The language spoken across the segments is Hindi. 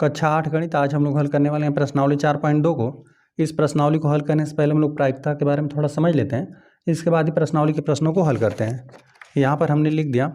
कक्षा 8 गणित। आज हम लोग हल करने वाले हैं प्रश्नावली 4.2 को। इस प्रश्नावली को हल करने से पहले हम लोग प्रायिकता के बारे में थोड़ा समझ लेते हैं, इसके बाद ही प्रश्नावली के प्रश्नों को हल करते हैं। यहाँ पर हमने लिख दिया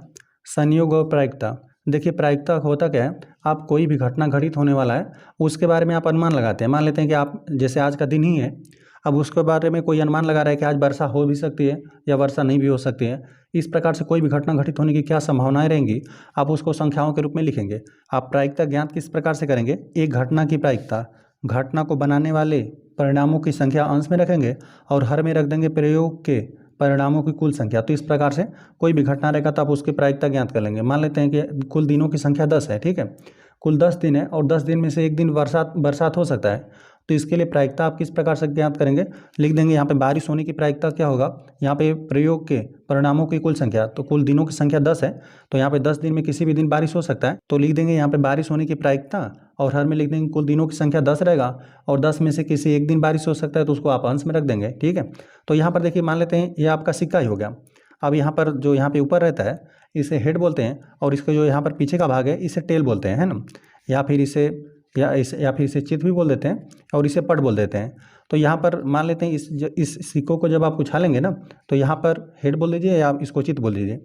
संयोग और प्रायिकता। देखिए प्रायिकता होता क्या है, आप कोई भी घटना घटित होने वाला है उसके बारे में आप अनुमान लगाते हैं। मान लेते हैं कि आप जैसे आज का दिन ही है, अब उसके बारे में कोई अनुमान लगा रहा है कि आज वर्षा हो भी सकती है या वर्षा नहीं भी हो सकती है। इस प्रकार से कोई भी घटना घटित होने की क्या संभावनाएं रहेंगी, आप उसको संख्याओं के रूप में लिखेंगे। आप प्रायिकता ज्ञात किस प्रकार से करेंगे, एक घटना की प्रायिकता, घटना को बनाने वाले परिणामों की संख्या अंश में रखेंगे और हर में रख देंगे प्रयोग के परिणामों की कुल संख्या। तो इस प्रकार से कोई भी घटना रहेगा तो आप उसकी प्रायिकता ज्ञात कर लेंगे। मान लेते हैं कि कुल दिनों की संख्या 10 है, ठीक है, कुल 10 दिन है और 10 दिन में से एक दिन बरसात हो सकता है। तो इसके लिए प्रायिकता आप किस प्रकार से ज्ञात करेंगे, लिख देंगे यहाँ पे बारिश होने की प्रायिकता क्या होगा, यहाँ पे प्रयोग के परिणामों की कुल संख्या, तो कुल दिनों की संख्या 10 है, तो यहाँ पे 10 दिन में किसी भी दिन बारिश हो सकता है, तो लिख देंगे यहाँ पे बारिश होने की प्रायिकता और हर में लिख देंगे कुल दिनों की संख्या 10 रहेगा और 10 में से किसी एक दिन बारिश हो सकता है तो उसको आप अंश में रख देंगे, ठीक है। तो यहाँ पर देखिए मान लेते हैं ये आपका सिक्का ही हो गया। अब यहाँ पर जो यहाँ पे ऊपर रहता है इसे हेड बोलते हैं और इसका जो यहाँ पर पीछे का भाग है इसे टेल बोलते हैं, है ना, या फिर इसे चित्त भी बोल देते हैं और इसे पट बोल देते हैं। तो यहाँ पर मान लेते हैं इस सिक्कों को जब आप उछालेंगे ना तो यहाँ पर हेड बोल दीजिए या इसको चित्त बोल दीजिए।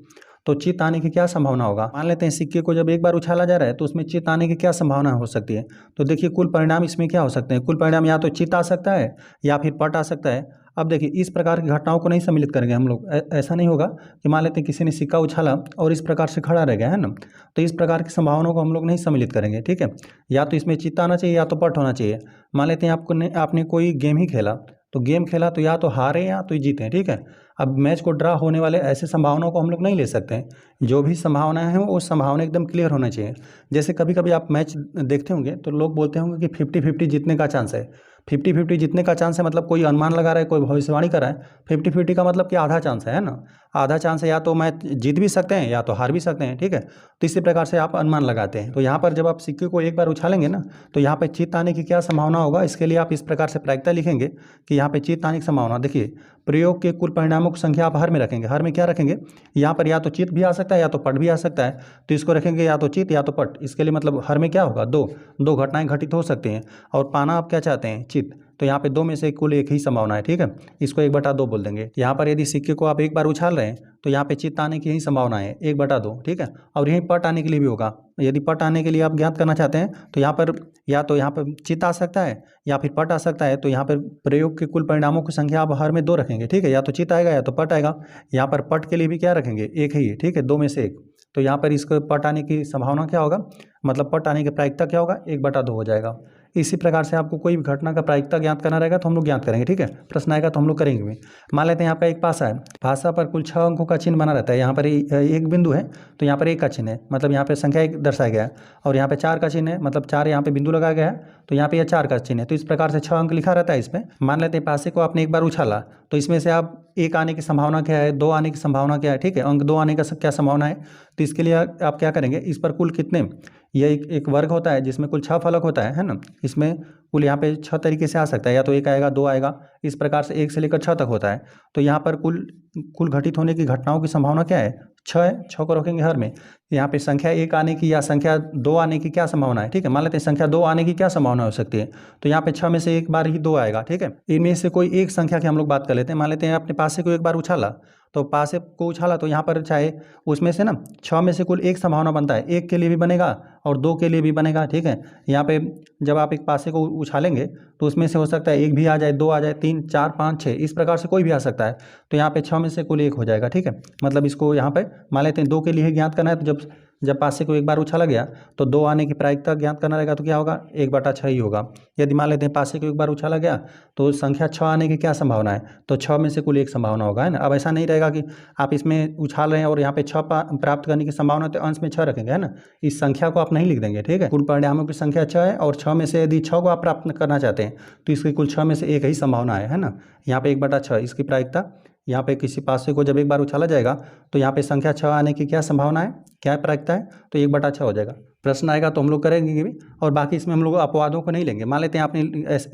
तो चित्त आने की क्या संभावना होगा, मान लेते हैं सिक्के को जब एक बार उछाला जा रहा है तो उसमें चित्त आने की क्या संभावना हो सकती है। तो देखिए कुल परिणाम इसमें क्या हो सकते हैं, कुल परिणाम या तो चित्त आ सकता है या फिर पट आ सकता है। अब देखिए इस प्रकार की घटनाओं को नहीं सम्मिलित करेंगे हम लोग। ऐसा नहीं होगा कि मान लेते हैं किसी ने सिक्का उछाला और इस प्रकार से खड़ा रह गया, है ना, तो इस प्रकार की संभावनाओं को हम लोग नहीं सम्मिलित करेंगे, ठीक है। या तो इसमें चित्त आना चाहिए या तो पट होना चाहिए। मान लेते हैं आपने कोई गेम ही खेला, तो गेम खेला तो या तो हारे या तो जीते, ठीक है। अब मैच को ड्रा होने वाले ऐसे संभावनाओं को हम लोग नहीं ले सकते हैं। जो भी संभावनाएं हैं वो संभावना एकदम क्लियर होना चाहिए। जैसे कभी कभी आप मैच देखते होंगे तो लोग बोलते होंगे कि 50-50 जीतने का चांस है। 50-50 जीतने का चांस है मतलब कोई अनुमान लगा रहा है, कोई भविष्यवाणी कर रहा है। 50-50 का मतलब कि आधा चांस है ना, आधा चांस है, या तो मैच जीत भी सकते हैं या तो हार भी सकते हैं, ठीक है। तो इसी प्रकार से आप अनुमान लगाते हैं। तो यहाँ पर जब आप सिक्के को एक बार उछालेंगे ना तो यहाँ पे चित्त आने की क्या संभावना होगा, इसके लिए आप इस प्रकार से प्रायिकता लिखेंगे कि यहाँ पे चित्त आने की संभावना। देखिए प्रयोग के कुल परिणामों की संख्या आप हर में रखेंगे, हर में क्या रखेंगे, यहाँ पर या तो चित्त भी आ सकता है या तो पट भी आ सकता है, तो इसको रखेंगे या तो चित्त या तो पट। इसके लिए मतलब हर में क्या होगा, दो घटनाएं घटित हो सकती हैं और पाना आप क्या चाहते हैं, चित्त। तो यहाँ पे दो में से कुल एक ही संभावना है, ठीक है, इसको 1/2 बोल देंगे। यहाँ पर यदि सिक्के को आप एक बार उछाल रहे हैं तो यहाँ पे चित्त आने की ही संभावना है 1/2, ठीक है। और यहीं पट आने के लिए भी होगा। यदि पट आने के लिए आप ज्ञात करना चाहते हैं तो यहाँ पर या तो यहाँ पर चित्त आ सकता है या फिर पट आ सकता है। तो यहाँ पर प्रयोग के कुल परिणामों की संख्या आप हर में 2 रखेंगे, ठीक है, या तो चित्त आएगा या तो पट आएगा। यहाँ पर पट के लिए भी क्या रखेंगे, एक ही है, ठीक है, 2 में से 1। तो यहाँ पर इसको पट आने की संभावना क्या होगा, मतलब पट आने की प्रायिकता क्या होगा, 1/2 हो जाएगा। इसी प्रकार से आपको कोई भी घटना का प्रायिकता ज्ञात करना रहेगा तो हम लोग ज्ञात करेंगे, ठीक है। प्रश्न आएगा तो हम लोग करेंगे भी। मान लेते हैं यहाँ पे एक पासा है, पासा पर कुल 6 अंकों का चिन्ह बना रहता है। यहाँ पर एक बिंदु है तो यहाँ पर 1 का चिन्ह है, मतलब यहाँ पे संख्या 1 दर्शाया गया है, और यहाँ पे 4 का चिन्ह है, मतलब 4 यहाँ पे बिंदु लगाया गया है, तो यहाँ पे यह 4 का चिन्ह है। तो इस प्रकार से 6 अंक लिखा रहता है इसमें। मान लेते हैं पासे को आपने एक बार उछाला तो इसमें से आप 1 आने की संभावना क्या है, 2 आने की संभावना क्या है, ठीक है, अंक 2 आने का क्या संभावना है। तो इसके लिए आप क्या करेंगे, इस पर कुल कितने, यह एक वर्ग होता है जिसमें कुल 6 फलक होता है ना, इसमें कुल यहाँ पे 6 तरीके से आ सकता है, या तो 1 आएगा, 2 आएगा, इस प्रकार से 1 से लेकर 6 तक होता है। तो यहाँ पर कुल घटित होने की घटनाओं की संभावना क्या है, 6 है, 6 को रखेंगे हर में। यहाँ पे संख्या 1 आने की या संख्या 2 आने की क्या संभावना है, ठीक है। मान लेते हैं संख्या 2 आने की क्या संभावना हो सकती है, तो यहाँ पे 6 में से एक बार ही 2 आएगा, ठीक है। इनमें से कोई एक संख्या की हम लोग बात कर लेते हैं। मान लेते हैं अपने पासे को एक बार उछाला, तो पासे को उछाला तो यहाँ पर चाहे उसमें से ना 6 में से कुल एक संभावना बनता है, 1 के लिए भी बनेगा और 2 के लिए भी बनेगा, ठीक है। यहाँ पे जब आप एक पासे को उछालेंगे तो उसमें से हो सकता है 1 भी आ जाए, 2 आ जाए, 3, 4, 5, 6, इस प्रकार से कोई भी आ सकता है। तो यहाँ पे 6 में से कुल 1 हो जाएगा, ठीक है। मतलब इसको यहाँ पे मान लेते हैं 2 के लिए ही ज्ञात करना है, तो जब पासे को एक बार उछाला गया तो 2 आने की प्रायिकता ज्ञात करना रहेगा तो क्या होगा, 1/6 ही होगा। यदि मान लेते हैं पासे को एक बार उछाला गया तो संख्या 6 आने की क्या संभावना है, तो 6 में से कुल 1 संभावना होगा, है ना। अब ऐसा नहीं रहेगा कि आप इसमें उछाल रहे हैं और यहाँ पे 6 प्राप्त करने की संभावना तो अंश में 6 रखेंगे, है ना। इस संख्या को आप नहीं लिख देंगे, ठीक है। कुल परिणामों की संख्या 6 है और 6 में से यदि 6 को आप प्राप्त करना चाहते हैं तो इसकी कुल 6 में से 1 ही संभावना है ना। यहाँ पे 1/6 इसकी प्रायिकता, यहाँ पे किसी पासे को जब एक बार उछाला जाएगा तो यहाँ पे संख्या 6 आने की क्या संभावना है, क्या प्रायिकता है, तो 1/6 हो जाएगा। प्रश्न आएगा तो हम लोग करेंगे भी, और बाकी इसमें हम लोग अपवादों को नहीं लेंगे। मान लेते हैं आपने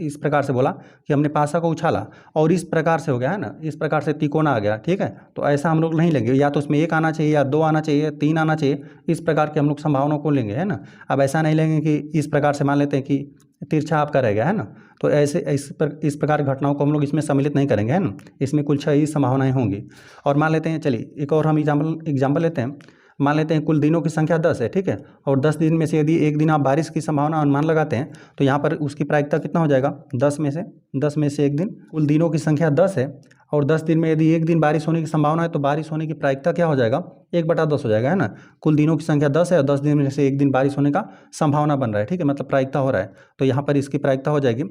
इस प्रकार से बोला कि हमने पासा को उछाला और इस प्रकार से हो गया है ना, इस प्रकार से तिकोना आ गया, ठीक है, तो ऐसा हम लोग नहीं लेंगे, या तो उसमें 1 आना चाहिए या 2 आना चाहिए, 3 आना चाहिए, इस प्रकार के हम लोग संभावनाओं को लेंगे, है ना। अब ऐसा नहीं लेंगे कि इस प्रकार से मान लेते हैं कि तिरछा आपका रह गया, है ना, तो ऐसे इस प्रकार की घटनाओं को हम लोग इसमें सम्मिलित नहीं करेंगे, है ना। इसमें कुल 6 ही संभावनाएं होंगी। और मान लेते हैं, चलिए एक और हम एग्जाम्पल लेते हैं। मान लेते हैं कुल दिनों की संख्या 10 है, ठीक है, और 10 दिन में से यदि एक दिन आप बारिश की संभावना अनुमान लगाते हैं तो यहाँ पर उसकी प्रायिकता कितना हो जाएगा, 10 में से एक दिन। कुल दिनों की संख्या 10 है और 10 दिन में यदि एक दिन बारिश होने की संभावना है तो बारिश होने की प्रायिकता क्या हो जाएगा, 1/10 हो जाएगा, है ना। कुल दिनों की संख्या 10 है और 10 दिन में से एक दिन बारिश होने का संभावना बन रहा है, ठीक है, मतलब प्रायिकता हो रहा है, तो यहाँ पर इसकी प्रायिकता हो जाएगी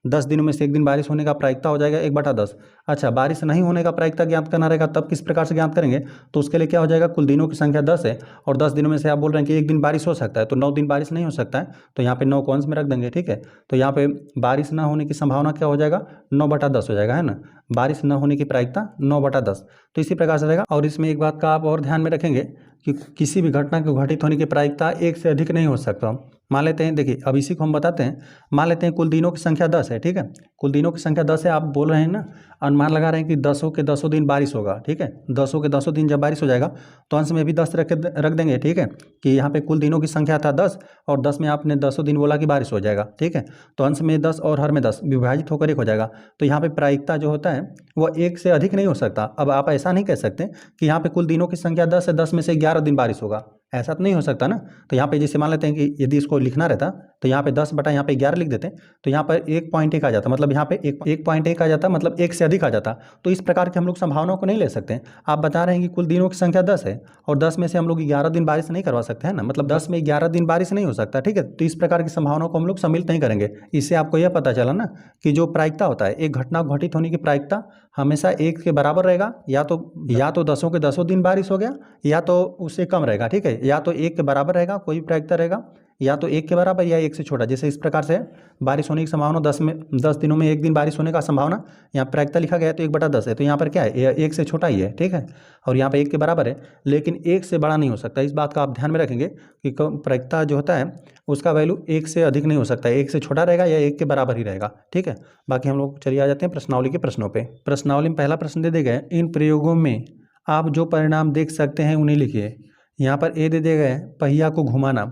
10 दिनों में से एक दिन बारिश होने का प्रायिकता हो जाएगा 1/10। अच्छा, बारिश नहीं होने का प्रायिकता ज्ञात करना रहेगा, तब किस प्रकार से ज्ञात करेंगे, तो उसके लिए क्या हो जाएगा, कुल दिनों की संख्या 10 है और 10 दिनों में से आप बोल रहे हैं कि एक दिन बारिश हो सकता है, तो 9 दिन बारिश नहीं हो सकता है, तो यहाँ पे 9 को अंश में रख देंगे, ठीक है। तो यहाँ पे बारिश न होने की संभावना क्या हो जाएगा, 9/10 हो जाएगा, है ना। बारिश न होने की प्रायिकता 9/10, तो इसी प्रकार से रहेगा। और इसमें एक बात का आप और ध्यान में रखेंगे कि किसी भी घटना के घटित होने की प्रायिकता 1 से अधिक नहीं हो सकता। मान लेते हैं, देखिए अब इसी को हम बताते हैं। मान लेते हैं कुल दिनों की संख्या 10 है, ठीक है, कुल दिनों की संख्या 10 है, आप बोल रहे हैं ना, अनुमान लगा रहे हैं कि 10 के 10 दिन बारिश होगा, ठीक है। 10 के 10 दिन जब बारिश हो जाएगा तो अंश में भी 10 रख देंगे, ठीक है, कि यहाँ पे कुल दिनों की संख्या था 10 और 10 में आपने 10 दिन बोला कि बारिश हो जाएगा, ठीक है, तो अंश में 10 और हर में 10 विभाजित होकर 1 हो जाएगा। तो यहाँ पे प्रायिकता जो होता है वो 1 से अधिक नहीं हो सकता। अब आप ऐसा नहीं कह सकते कि यहाँ पे कुल दिनों की संख्या 10 है, 10 में से 11 दिन बारिश होगा, ऐसा तो नहीं हो सकता ना। तो यहाँ पे जैसे मान लेते हैं कि यदि इसको लिखना रहता तो यहाँ पे 10 बटा यहाँ पे 11 लिख देते, तो यहाँ पर 1.1 आ जाता, मतलब यहाँ पे 1.1 आ जाता, मतलब 1 से अधिक आ जाता। तो इस प्रकार के हम लोग संभावनाओं को नहीं ले सकते। आप बता रहे हैं कि कुल दिनों की संख्या 10 है और 10 में से हम लोग 11 दिन बारिश नहीं करवा सकते हैं ना, मतलब 10 में 11 दिन बारिश नहीं हो सकता, ठीक है। तो इस प्रकार की संभावनाओं को हम लोग सम्मिलित नहीं करेंगे। इससे आपको यह पता चला ना कि जो प्रायिकता होता है, एक घटना घटित होने की प्रायिकता हमेशा 1 के बराबर रहेगा, या तो 10 के 10 दिन बारिश हो गया, या तो उससे कम रहेगा, ठीक है, या तो 1 के बराबर रहेगा, कोई भी प्रायिकता रहेगा, या तो 1 के बराबर या 1 से छोटा। जैसे इस प्रकार से बारिश होने की संभावना 10 दिनों में एक दिन बारिश होने का संभावना, यहाँ प्रायिकता लिखा गया है तो 1/10 है, तो यहाँ पर क्या है, 1 से छोटा ही है, ठीक है, और यहाँ पर 1 के बराबर है, लेकिन 1 से बड़ा नहीं हो सकता। इस बात का आप ध्यान में रखेंगे कि प्रायिकता जो होता है उसका वैल्यू 1 से अधिक नहीं हो सकता है, 1 से छोटा रहेगा या 1 के बराबर ही रहेगा, ठीक है। बाकी हम लोग चलिए आ जाते हैं प्रश्नावली के प्रश्नों पे। प्रश्नावली में पहला प्रश्न दे दिया गया है, इन प्रयोगों में आप जो परिणाम देख सकते हैं उन्हें लिखिए। यहाँ पर ए दे दिया गया है, पहिया को घुमाना।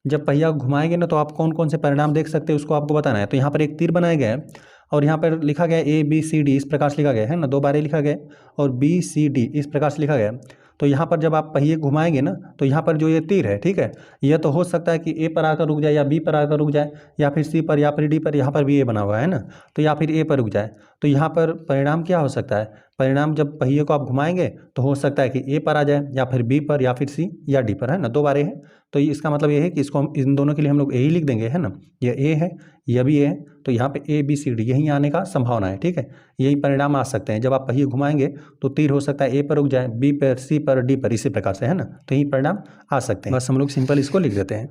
जब पहिया घुमाएंगे ना तो आप कौन कौन से परिणाम देख सकते हैं उसको आपको बताना है। तो यहाँ पर एक तीर बनाया गया है और यहाँ पर लिखा गया है ABCD, इस प्रकार से लिखा गया है ना, 2 बार लिखा गया है, और BCD इस प्रकार से लिखा गया है। तो यहाँ पर जब आप पहिए घुमाएंगे ना तो यहाँ पर जो ये तीर है, ठीक है, यह तो हो सकता है कि A पर आकर रुक जाए या B पर आकर रुक जाए या फिर C पर या फिर D पर, यहाँ पर भी A बना हुआ है ना, तो या फिर A पर रुक जाए। तो यहाँ पर परिणाम क्या हो सकता है, परिणाम जब पहिए को आप घुमाएंगे तो हो सकता है कि A पर आ जाए या फिर B पर या फिर C या D पर, है ना, 2 बार A है। तो इसका मतलब ये है कि इसको हम इन दोनों के लिए हम लोग A ही लिख देंगे, है ना, यह A है यह भी A है, तो यहाँ पे ABCD यहीं आने का संभावना है, ठीक है, यही परिणाम आ सकते हैं। जब आप पहिए घुमाएंगे तो तीर हो सकता है A पर रुक जाए, B पर, C पर, D पर, इसी प्रकार से, है ना, तो यही परिणाम आ सकते हैं। बस हम लोग सिंपल इसको लिख देते हैं।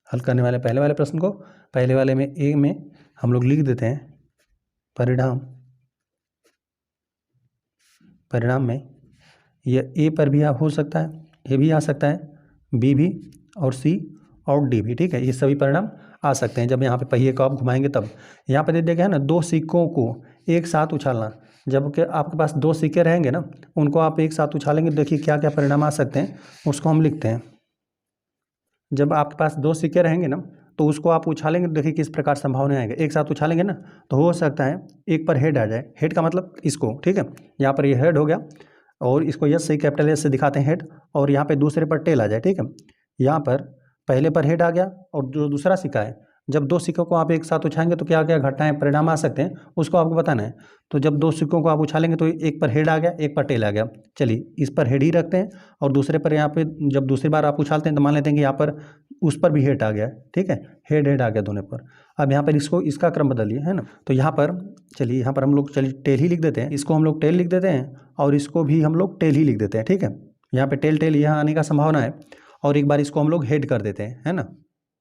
हल करने वाले पहले वाले प्रश्न को, पहले वाले में A में हम लोग लिख देते हैं परिणाम में यह A पर भी हो सकता है, A भी आ सकता है, B भी और C और D भी, ठीक है, ये सभी परिणाम आ सकते हैं जब यहाँ पे पहिए को आप घुमाएंगे तब। यहाँ पे दे दिया गया है ना, 2 सिक्कों को एक साथ उछालना। जब कि आपके पास 2 सिक्के रहेंगे ना, उनको आप एक साथ उछालेंगे, देखिए क्या क्या परिणाम आ सकते हैं उसको हम लिखते हैं। जब आपके पास 2 सिक्के रहेंगे ना तो उसको आप उछालेंगे, देखिए किस प्रकार संभावना आएगा। एक साथ उछालेंगे ना तो हो सकता है एक पर हेड आ जाए, हेड का मतलब इसको, ठीक है, यहाँ पर ये हेड हो गया और इसको यस से कैपिटल एस से दिखाते हैं हेड, और यहाँ पे दूसरे पर टेल आ जाए, ठीक है। यहाँ पर पहले पर हेड आ गया और जो दूसरा सिक्का है, जब 2 सिक्कों को आप एक साथ उछाएंगे तो क्या क्या घटनाएं परिणाम आ सकते हैं उसको आपको बताना है। तो जब 2 सिक्कों को आप उछालेंगे तो एक पर हेड आ गया, एक पर टेल आ गया। चलिए इस पर हेड ही रखते हैं और दूसरे पर यहाँ पे जब दूसरी बार आप उछालते हैं तो मान लेते हैं कि यहाँ पर उस पर भी हेड आ गया, ठीक है, हेड आ गया दोनों पर। अब यहाँ पर इसका क्रम बदलिए, है ना, तो यहाँ पर चलिए यहाँ पर हम लोग टेल ही लिख देते हैं, इसको हम लोग टेल लिख देते हैं और इसको भी हम लोग टेल ही लिख देते हैं, ठीक है। यहाँ पे टेल यहाँ आने का संभावना है और एक बार इसको हम लोग हेड कर देते हैं, है ना,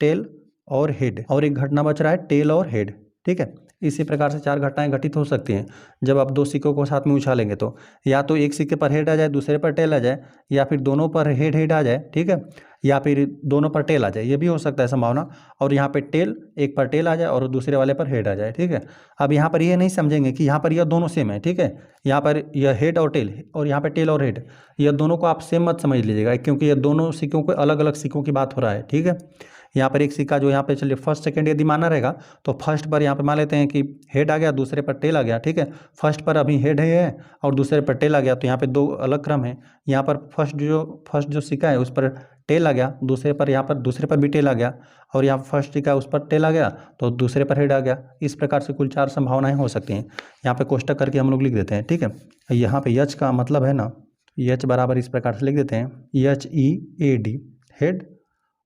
टेल और हेड, और एक घटना बच रहा है टेल और हेड, ठीक है। इसी प्रकार से 4 घटनाएं घटित हो सकती हैं जब आप 2 सिक्कों को साथ में उछालेंगे तो, या तो एक सिक्के पर हेड आ जाए, दूसरे पर टेल आ जाए, या फिर दोनों पर हेड हेड आ जाए, ठीक है, या फिर दोनों पर टेल आ जाए, ये भी हो सकता है संभावना। और यहाँ पे टेल, एक पर टेल आ जाए और दूसरे वाले पर हेड आ जाए, ठीक है। अब यहाँ पर ये नहीं समझेंगे कि यहाँ पर यह दोनों सेम है, ठीक है, यहाँ पर यह हेड और टेल, और यहाँ पर टेल और हेड, यह दोनों को आप सेम मत समझ लीजिएगा, क्योंकि ये दोनों सिक्कों को अलग अलग सिक्कों की बात हो रहा है, ठीक है। यहाँ पर एक सिक्का जो यहाँ पे चलिए फर्स्ट सेकंड यदि माना रहेगा तो फर्स्ट पर यहाँ पे मान लेते हैं कि हेड आ गया, दूसरे पर टेल आ गया, ठीक है। फर्स्ट पर अभी हेड है और दूसरे पर टेल आ गया, तो यहाँ पे 2 अलग क्रम है। यहाँ पर फर्स्ट जो सिक्का है उस पर टेल आ गया, दूसरे पर यहाँ पर दूसरे पर भी टेल आ गया, और यहाँ फर्स्ट सिक्का उस पर टेल आ गया तो दूसरे पर हेड आ गया। इस प्रकार से कुल 4 संभावनाएं हो सकती हैं। यहाँ पे कोष्टक करके हम लोग लिख देते हैं, ठीक है। यहाँ पे यच का मतलब है ना, यच बराबर इस प्रकार से लिख देते हैं, HEAD हेड,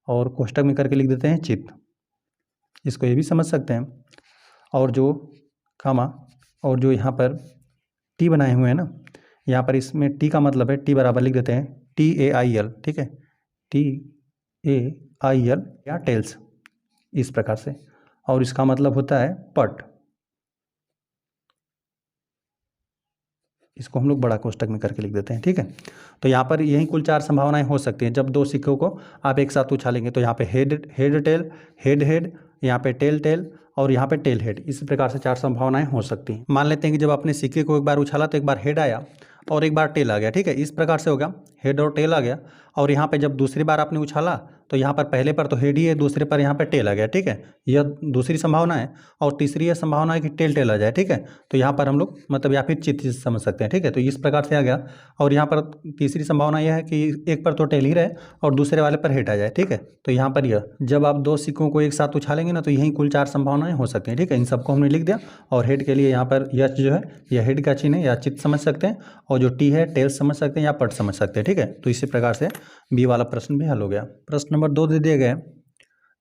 और कोष्टक में करके लिख देते हैं चित, इसको ये भी समझ सकते हैं। और जो कामा, और जो यहाँ पर टी बनाए हुए हैं ना, यहाँ पर इसमें टी का मतलब है, टी बराबर लिख देते हैं TAIL, ठीक है, TAIL या टेल्स, इस प्रकार से। और इसका मतलब होता है पट, इसको हम लोग बड़ा कोष्टक में करके लिख देते हैं, ठीक है। तो यहाँ पर यही कुल 4 संभावनाएं हो सकती हैं जब 2 सिक्कों को आप एक साथ उछालेंगे। तो यहाँ पे हेड टेल, हेड हेड, यहाँ पे टेल टेल, और यहाँ पे टेल हेड, इस प्रकार से 4 संभावनाएं हो सकती हैं। मान लेते हैं कि जब आपने सिक्के को एक बार उछाला तो एक बार हेड आया और एक बार टेल आ गया, ठीक है, इस प्रकार से हो गया, हेड और टेल आ गया। और यहाँ पे जब दूसरी बार आपने उछाला तो यहाँ पर पहले पर तो हेड ही है, दूसरे पर यहाँ पर टेल आ गया, ठीक है, यह दूसरी संभावना है। और तीसरी यह संभावना है कि टेल टेल आ जाए, ठीक है। तो यहाँ पर हम लोग मतलब या फिर चित समझ सकते हैं, ठीक है। तो इस प्रकार से आ गया। और यहाँ पर तीसरी संभावना यह है कि एक पर तो टेल ही रहे और दूसरे वाले पर हेड आ जाए, ठीक है। तो यहाँ पर यह जब आप 2 सिक्कों को एक साथ उछालेंगे ना तो यही कुल 4 संभावनाएं हो सकती हैं, ठीक है। इन सबको हमने लिख दिया। और हेड के लिए यहाँ पर यच जो है यह हेड का चिन्ह है, या चित समझ सकते हैं, और जो टी है टेल समझ सकते हैं या पट समझ सकते हैं, ठीक है। तो इसी प्रकार से बी वाला प्रश्न भी हल हो गया। प्रश्न नंबर 2 दे दिए गए,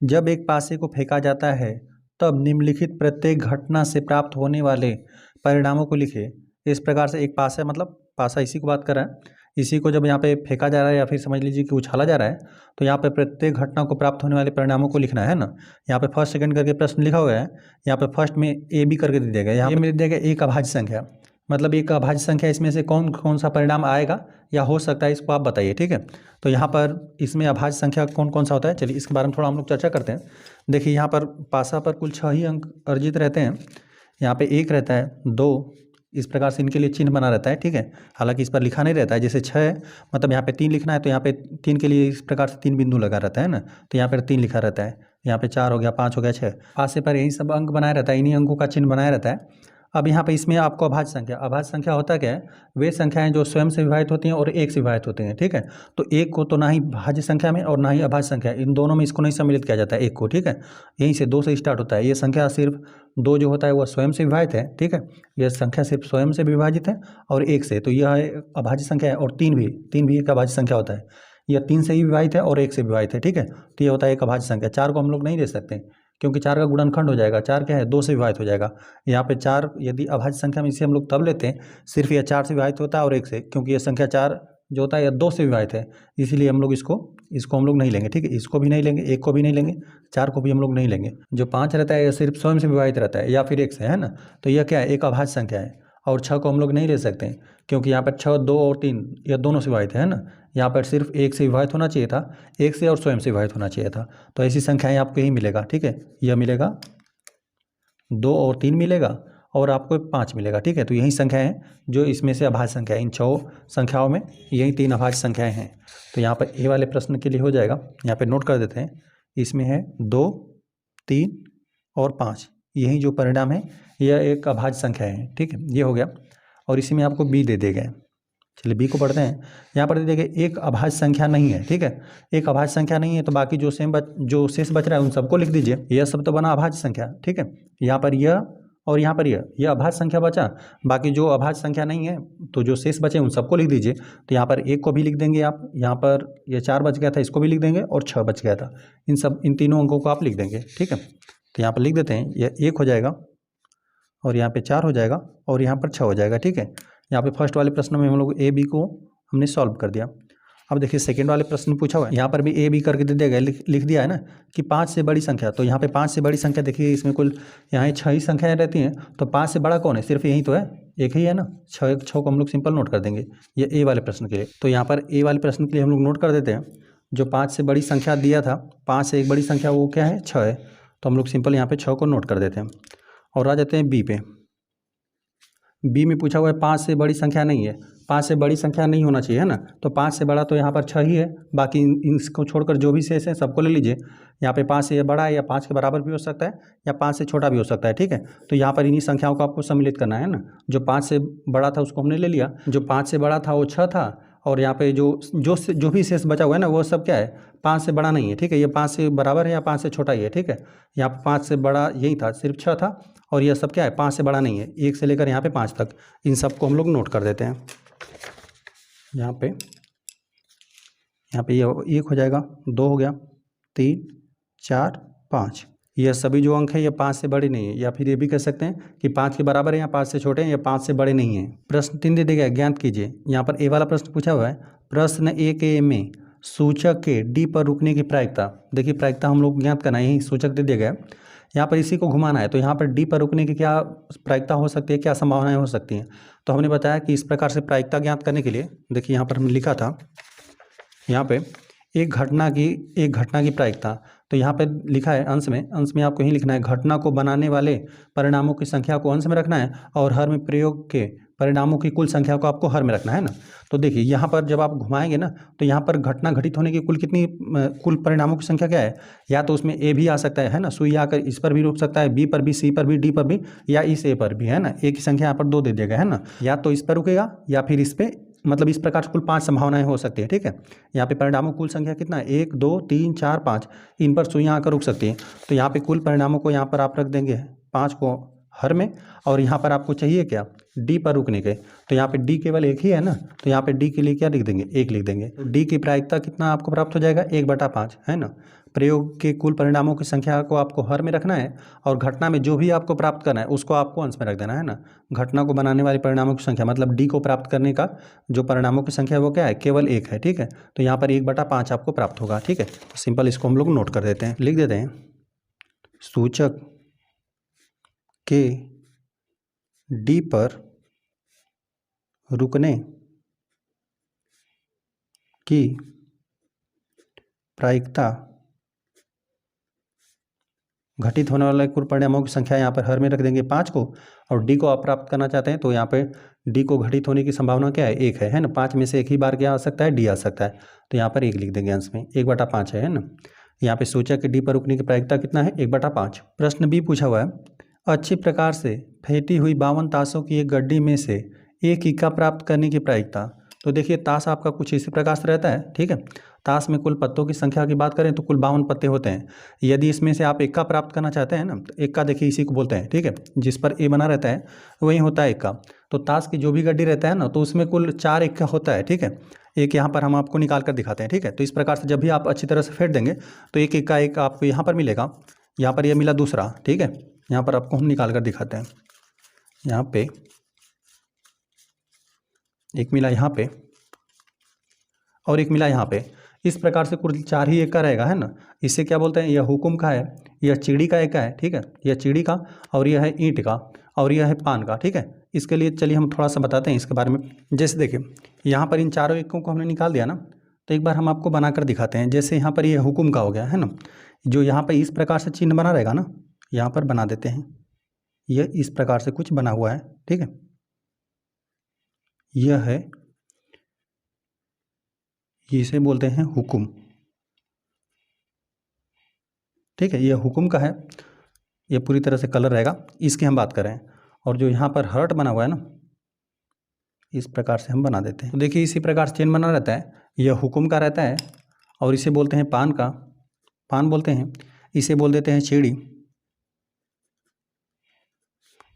जब एक पासे को फेंका जाता है तब निम्नलिखित प्रत्येक घटना से प्राप्त होने वाले परिणामों को लिखे। इस प्रकार से एक पासा, मतलब पासा इसी को बात कर रहा है, इसी को जब यहाँ पे फेंका जा रहा है या फिर समझ लीजिए कि उछाला जा रहा है, तो यहाँ पे प्रत्येक घटना को प्राप्त होने वाले परिणामों को लिखना है ना। यहाँ पे फर्स्ट सेकंड करके प्रश्न लिखा हुआ है, यहाँ पे फर्स्ट में ए बी करके दे दिया गया, यहाँ पे दे दिया गया एक अभाज्य संख्या, मतलब एक अभाज्य संख्या, इसमें से कौन कौन सा परिणाम आएगा या हो सकता है इसको आप बताइए, ठीक है। तो यहाँ पर इसमें अभाज्य संख्या कौन कौन सा होता है, चलिए इसके बारे में थोड़ा हम लोग चर्चा करते हैं। देखिए यहाँ पर पासा पर कुल 6 ही अंक अर्जित रहते हैं। यहाँ पे 1 रहता है, 2, इस प्रकार से इनके लिए चिन्ह बना रहता है, ठीक है। हालांकि इस पर लिखा नहीं रहता है, जैसे 6 है मतलब यहाँ पे 3 लिखना है तो यहाँ पे 3 के लिए इस प्रकार से 3 बिंदु लगा रहता है ना, तो यहाँ पर 3 लिखा रहता है। यहाँ पे 4 हो गया, 5 हो गया, 6, पासे पर यही सब अंक बनाया रहता है, इन्हीं अंकों का चिन्ह बनाया रहता है। अब यहाँ पे इसमें आपको अभाज्य संख्या होता क्या है, वे संख्याएं जो स्वयं से विभाजित होती हैं और 1 से विभाजित होती हैं, ठीक है। तो 1 को तो ना ही भाज्य संख्या में और ना ही अभाज्य संख्या, इन दोनों में इसको नहीं सम्मिलित किया जाता है 1 को, ठीक है। यहीं से 2 से स्टार्ट होता है। ये संख्या सिर्फ 2 जो होता है वह स्वयं से विभाजित है, ठीक है। यह संख्या सिर्फ स्वयं से विभाजित है और 1 से, तो यह अभाज्य संख्या है। और 3 भी एक अभाज्य संख्या होता है, यह 3 से ही विभाजित है और 1 से विभाजित है, ठीक है। तो ये होता है एक अभाज्य संख्या। 4 को हम लोग नहीं दे सकते क्योंकि 4 का गुणनखंड हो जाएगा, 4 क्या है 2 से विभाजित हो जाएगा। यहाँ पे 4 यदि अभाज्य संख्या में इसे हम लोग तब लेते हैं, सिर्फ यह 4 से विभाजित होता है और 1 से, क्योंकि यह संख्या 4 जो होता है यह 2 से विभाजित है, इसीलिए हम लोग इसको हम लोग नहीं लेंगे, ठीक है। इसको भी नहीं लेंगे, 1 को भी नहीं लेंगे, 4 को भी हम लोग नहीं लेंगे। जो 5 रहता है यह सिर्फ स्वयं से विभाजित रहता है या फिर 1 से, है ना। तो यह क्या है, एक अभाज्य संख्या है। और 6 को हम लोग नहीं ले सकते हैं क्योंकि यहाँ पर 6, 2 और 3 यह दोनों से विभाजित है ना। यहाँ पर सिर्फ 1 से विभाजित होना चाहिए था, 1 से और स्वयं से विभाजित होना चाहिए था। तो ऐसी संख्याएं आपको यही मिलेगा, ठीक है। यह मिलेगा 2 और 3 मिलेगा और आपको 5 मिलेगा, ठीक है। तो यही संख्याएं हैं जो इसमें से अभाज्य संख्या है। इन 6 संख्याओं में यही 3 अभाज्य संख्याएं हैं। तो यहाँ पर ए वाले प्रश्न के लिए हो जाएगा, यहाँ पर नोट कर देते हैं। इसमें है 2, 3 और 5, यही जो परिणाम है यह एक अभाज्य संख्या है, ठीक है। ये हो गया। और इसी में आपको बी दे दिए गए, चलिए बी को पढ़ते हैं। यहाँ पर दे दिए एक अभाज्य संख्या नहीं है, ठीक है। एक अभाज्य संख्या नहीं है तो बाकी जो शेष बच रहा है उन सबको लिख दीजिए। यह सब तो बना अभाज्य संख्या, ठीक है। यहाँ पर यह और यहाँ पर यह अभाज्य संख्या बचा, बाकी जो अभाज्य संख्या नहीं है तो जो शेष बचे उन सबको लिख दीजिए। तो यहाँ पर 1 को भी लिख देंगे आप, यहाँ पर यह 4 बच गया था इसको भी लिख देंगे और 6 बच गया था, इन तीनों अंकों को आप लिख देंगे, ठीक है। तो यहाँ पर लिख देते हैं, यह 1 हो जाएगा और यहाँ पे 4 हो जाएगा और यहाँ पर 6 हो जाएगा, ठीक है। यहाँ पे फर्स्ट वाले प्रश्न में हम लोग ए बी को हमने सॉल्व कर दिया। अब देखिए सेकंड वाले प्रश्न में पूछा हुआ है, यहाँ पर भी ए बी करके दे दिया गया, लिख दिया है ना कि 5 से बड़ी संख्या। तो यहाँ पे 5 से बड़ी संख्या देखिए, इसमें कुल यहाँ 6 ही संख्याएँ रहती हैं, तो 5 से बड़ा कौन है? सिर्फ यही तो है, एक ही है ना। 6 को हम लोग सिंपल नोट कर देंगे ये ए वाले प्रश्न के लिए। तो यहाँ पर ए वाले प्रश्न के लिए हम लोग नोट कर देते हैं, जो 5 से बड़ी संख्या दिया था, 5 से एक बड़ी संख्या वो क्या है? 6 है। तो हम लोग सिंपल यहाँ पे 6 को नोट कर देते हैं। और आ जाते हैं बी पे। बी में पूछा हुआ है 5 से बड़ी संख्या नहीं है, 5 से बड़ी संख्या नहीं होना चाहिए, है ना। तो 5 से बड़ा तो यहाँ पर 6 ही है, बाकी इसको छोड़कर जो भी शेष है सबको ले लीजिए। यहाँ पे 5 से ये बड़ा है या 5 के बराबर भी हो सकता है या 5 से छोटा भी हो सकता है, ठीक है। तो यहाँ पर इन्हीं संख्याओं को आपको सम्मिलित करना है ना। जो 5 से बड़ा था उसको हमने ले लिया, जो 5 से बड़ा था वो 6 था, और यहाँ पे जो भी शेष बचा हुआ है ना वो सब क्या है? 5 से बड़ा नहीं है, ठीक है। ये 5 से बराबर है या 5 से छोटा ही है, ठीक है। यहाँ पर 5 से बड़ा यही था, सिर्फ 6 था, और यह सब क्या है? 5 से बड़ा नहीं है। 1 से लेकर यहाँ पे 5 तक इन सब को हम लोग नोट कर देते हैं। यहाँ पे ये 1 हो जाएगा, 2 हो गया, 3 4 5। यह सभी जो अंक है ये 5 से बड़े नहीं है, या फिर ये भी कह सकते हैं कि 5 के बराबर है या 5 से छोटे हैं या 5 से बड़े नहीं हैं। प्रश्न 3 दे दिया गया, ज्ञात कीजिए। यहाँ पर ए वाला प्रश्न पूछा हुआ है, प्रश्न ए के में सूचक के डी पर रुकने की प्रायिकता। देखिए प्रायिकता हम लोग ज्ञात करना है, यही सूचक दे दिया गया, यहाँ पर इसी को घुमाना है। तो यहाँ पर डी पर रुकने की क्या प्रायिकता हो सकती है, क्या संभावनाएं हो सकती हैं? तो हमने बताया कि इस प्रकार से प्रायिकता ज्ञात करने के लिए देखिए यहाँ पर हमने लिखा था, यहाँ पे एक घटना की प्रायिकता। तो यहाँ पे लिखा है अंश में आपको यही लिखना है, घटना को बनाने वाले परिणामों की संख्या को अंश में रखना है और हर में प्रयोग के परिणामों की कुल संख्या को आपको हर में रखना है ना। तो देखिए यहाँ पर जब आप घुमाएंगे ना, तो यहाँ पर घटना घटित होने की कुल परिणामों की संख्या क्या है? या तो उसमें ए भी आ सकता है ना, सुई आकर इस पर भी रुक सकता है, बी पर भी, सी पर भी, डी पर भी, या इस ए पर भी, है ना। ए की संख्या यहाँ पर 2 दे दिया गया है ना, या तो इस पर रुकेगा या फिर इस पे, मतलब इस प्रकार से कुल 5 संभावनाएं हो सकती है, ठीक है। यहाँ पे परिणामों कुल संख्या कितना है? 1 2 3 4 5, इन पर सुइयाँ आकर रुक सकती हैं। तो यहाँ पे कुल परिणामों को यहाँ पर आप रख देंगे 5 को हर में, और यहाँ पर आपको चाहिए क्या? डी पर रुकने के। तो यहाँ पे डी केवल एक ही है ना, तो यहाँ पे डी के लिए क्या लिख देंगे? 1 लिख देंगे। तो डी की प्रायिकता कितना आपको प्राप्त हो जाएगा? 1/5, है ना। प्रयोग के कुल परिणामों की संख्या को आपको हर में रखना है, और घटना में जो भी आपको प्राप्त करना है उसको आपको अंश में रख देना है ना। घटना को बनाने वाले परिणामों की संख्या मतलब डी को प्राप्त करने का जो परिणामों की संख्या है वो क्या है? केवल 1 है, ठीक है। तो यहाँ पर 1/5 आपको प्राप्त होगा, ठीक है। तो सिंपल इसको हम लोग नोट कर देते हैं, लिख देते हैं, सूचक के डी पर रुकने की प्रायिकता घटित होने वाले कुल परिणामों की संख्या यहाँ पर हर में रख देंगे 5 को, और डी को आप प्राप्त करना चाहते हैं तो यहाँ पे डी को घटित होने की संभावना क्या है? 1 है ना। 5 में से एक ही बार क्या आ सकता है? डी आ सकता है। तो यहाँ पर 1 लिख देंगे अंश में, 1/5 है ना। यहाँ पे सूचक के डी पर रुकने की प्रायिकता कितना है? 1/5। प्रश्न बी पूछा हुआ है, अच्छी प्रकार से फेंटी हुई 52 ताशों की एक गड्डी में से एक इक्का प्राप्त करने की प्रायिकता। तो देखिए ताश आपका कुछ इसी प्रकार से रहता है, ठीक है। ताश में कुल पत्तों की संख्या की बात करें तो कुल 52 पत्ते होते हैं। यदि इसमें से आप इक्का प्राप्त करना चाहते हैं ना, तो इक्का देखिए इसी को बोलते हैं, ठीक है। जिस पर ए बना रहता है वही होता है इक्का। तो ताश की जो भी गड्डी रहता है ना, तो उसमें कुल 4 इक्का होता है, ठीक है। एक यहाँ पर हम आपको निकाल कर दिखाते हैं, ठीक है। तो इस प्रकार से जब भी आप अच्छी तरह से फेंट देंगे तो एक इक्का एक आपको यहाँ पर मिलेगा, यहाँ पर यह मिला दूसरा, ठीक है। यहाँ पर आपको हम निकाल कर दिखाते हैं, यहाँ पे एक मिला यहाँ पे और एक मिला यहाँ पे। इस प्रकार से कुल 4 ही इक्का रहेगा, है ना। इसे क्या बोलते हैं? यह हुकुम का है, यह चिड़ी का इक्का है, ठीक है। यह चिड़ी का, और यह है ईंट का, और यह है पान का, ठीक है। इसके लिए चलिए हम थोड़ा सा बताते हैं इसके बारे में। जैसे देखिए यहाँ पर इन चारों इक्कों को हमने निकाल दिया ना, तो एक बार हम आपको बनाकर दिखाते हैं। जैसे यहाँ पर यह हुकुम का हो गया, है ना। जो यहाँ पर इस प्रकार से चिन्ह बना रहेगा ना, यहाँ पर बना देते हैं, यह इस प्रकार से कुछ बना हुआ है, ठीक है। यह है, इसे बोलते हैं हुकुम, ठीक है। यह हुकुम का है, यह पूरी तरह से कलर रहेगा, इसकी हम बात करें। और जो यहाँ पर हर्ट बना हुआ है ना, इस प्रकार से हम बना देते हैं। तो देखिए इसी प्रकार से चिन्ह बना रहता है, यह हुकुम का रहता है, और इसे बोलते हैं पान का, पान बोलते हैं। इसे बोल देते हैं चिड़ी,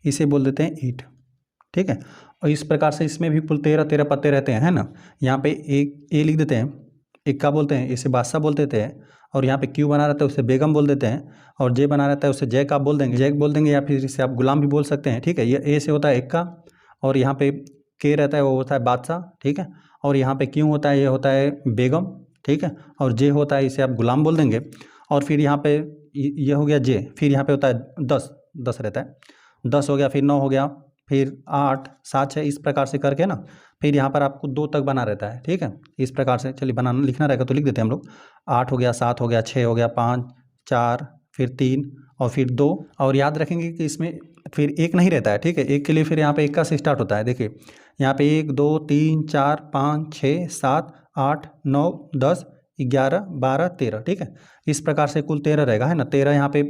इसे बोल देते हैं ईंट, ठीक है। और इस प्रकार से इसमें भी कुल 13 पत्ते रहते हैं, है ना। यहाँ पे एक ए लिख देते हैं, इक्का बोलते हैं, इसे बादशाह बोल देते हैं। और यहाँ पे क्यू बना रहता है उसे बेगम बोल देते हैं, और जे बना रहता है उसे जैक आप बोल देंगे, या फिर इसे आप गुलाम भी बोल सकते हैं, ठीक है। ये ए से होता है इक्का, और यहाँ पे के रहता है वो होता है बादशाह, ठीक है। और यहाँ पे क्यों होता है, ये होता है बेगम, ठीक है, और जे होता है, इसे आप गुलाम बोल देंगे। और फिर यहाँ पे ये हो गया जे, फिर यहाँ पे होता है 10, 10 रहता है, 10 हो गया, फिर 9 हो गया, फिर 8, 7, 6, इस प्रकार से करके ना फिर यहाँ पर आपको 2 तक बना रहता है, ठीक है। इस प्रकार से चलिए बनाना लिखना रहेगा तो लिख देते हैं हम लोग। 8 हो गया, 7 हो गया, 6 हो गया, 5, 4, फिर 3 और फिर 2। और याद रखेंगे कि इसमें फिर एक नहीं रहता है, ठीक है। एक के लिए फिर यहाँ पे 1 का से स्टार्ट होता है। देखिए यहाँ पे 1, 2, 3, 4, 5, 6, 7, 8, 9, 10, 11, 12, 13, ठीक है। इस प्रकार से कुल 13 रहेगा, है ना। 13 यहाँ पे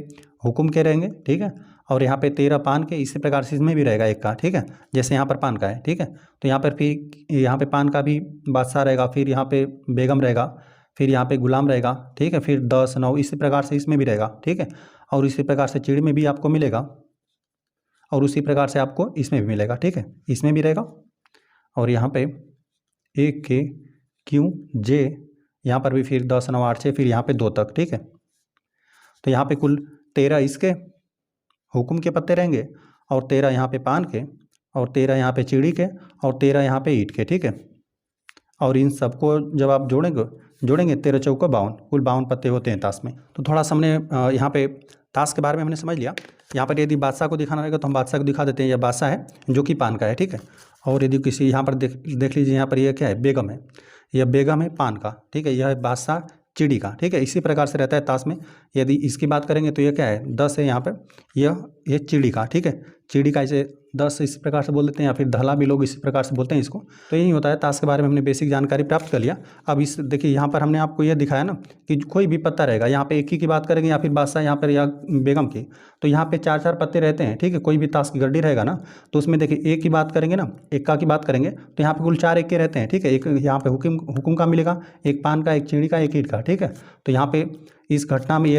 हुकुम के रहेंगे, ठीक है, और यहाँ पे 13 पान के, इसी प्रकार से इसमें भी रहेगा 1 का, ठीक है, जैसे यहाँ पर पान का है, ठीक है। तो यहाँ पर फिर यहाँ पे पान का भी बादशाह रहेगा, फिर यहाँ पे बेगम रहेगा, फिर यहाँ पे गुलाम रहेगा, ठीक है, फिर 10, 9, इसी प्रकार से इसमें भी रहेगा, ठीक है। और इसी प्रकार से चिड़ी में भी आपको मिलेगा, और उसी प्रकार से आपको इसमें भी मिलेगा, ठीक है, इसमें भी रहेगा। और यहाँ पे 1 के क्यों जे, यहाँ पर भी फिर 10, 9, 8, 6, फिर यहाँ पे 2 तक, ठीक है। तो यहाँ पे कुल 13 इसके हुकुम के पत्ते रहेंगे, और 13 यहाँ पे पान के, और 13 यहाँ पे चिड़ी के, और 13 यहाँ पे ईंट के, ठीक है। और इन सबको जब आप जोड़ेंगे 13 चौका 52, कुल 52 पत्ते होते हैं ताश में। तो थोड़ा सा हमने यहाँ पे ताश के बारे में हमने समझ लिया। यहाँ पर यदि बादशाह को दिखाना रहेगा तो हम बादशाह को दिखा देते हैं, यह बादशाह है जो कि पान का है, ठीक है। और यदि किसी यहाँ पर देख लीजिए, यहाँ पर यह क्या है, बेगम है, यह बेगम है पान का, ठीक है, यह है बादशाह चिड़ी का, ठीक है। इसी प्रकार से रहता है ताश में। यदि इसकी बात करेंगे तो ये क्या है, 10 है यहाँ पे, यह चिड़ी का, ठीक है, चिड़ी का इसे 10 इस प्रकार से बोल देते हैं, या फिर धला भी लोग इसी प्रकार से बोलते हैं इसको। तो यही होता है, ताश के बारे में हमने बेसिक जानकारी प्राप्त कर लिया। अब इस देखिए यहाँ पर हमने आपको यह दिखाया ना कि कोई भी पत्ता रहेगा, यहाँ पे एक ही की बात करेंगे या फिर बादशाह यहाँ पर या बेगम की, तो यहाँ पे 4-4 पत्ते रहते हैं, ठीक है। कोई भी ताश की गड्डी रहेगा ना तो उसमें देखिए एक की बात करेंगे ना, एक्का की बात करेंगे तो यहाँ पे कुल 4 एक्के रहते हैं, ठीक है। एक यहाँ पे हुकुम का मिलेगा, एक पान का, एक चिड़ी का, एक ईंट का, ठीक है। तो यहाँ पे इस घटना में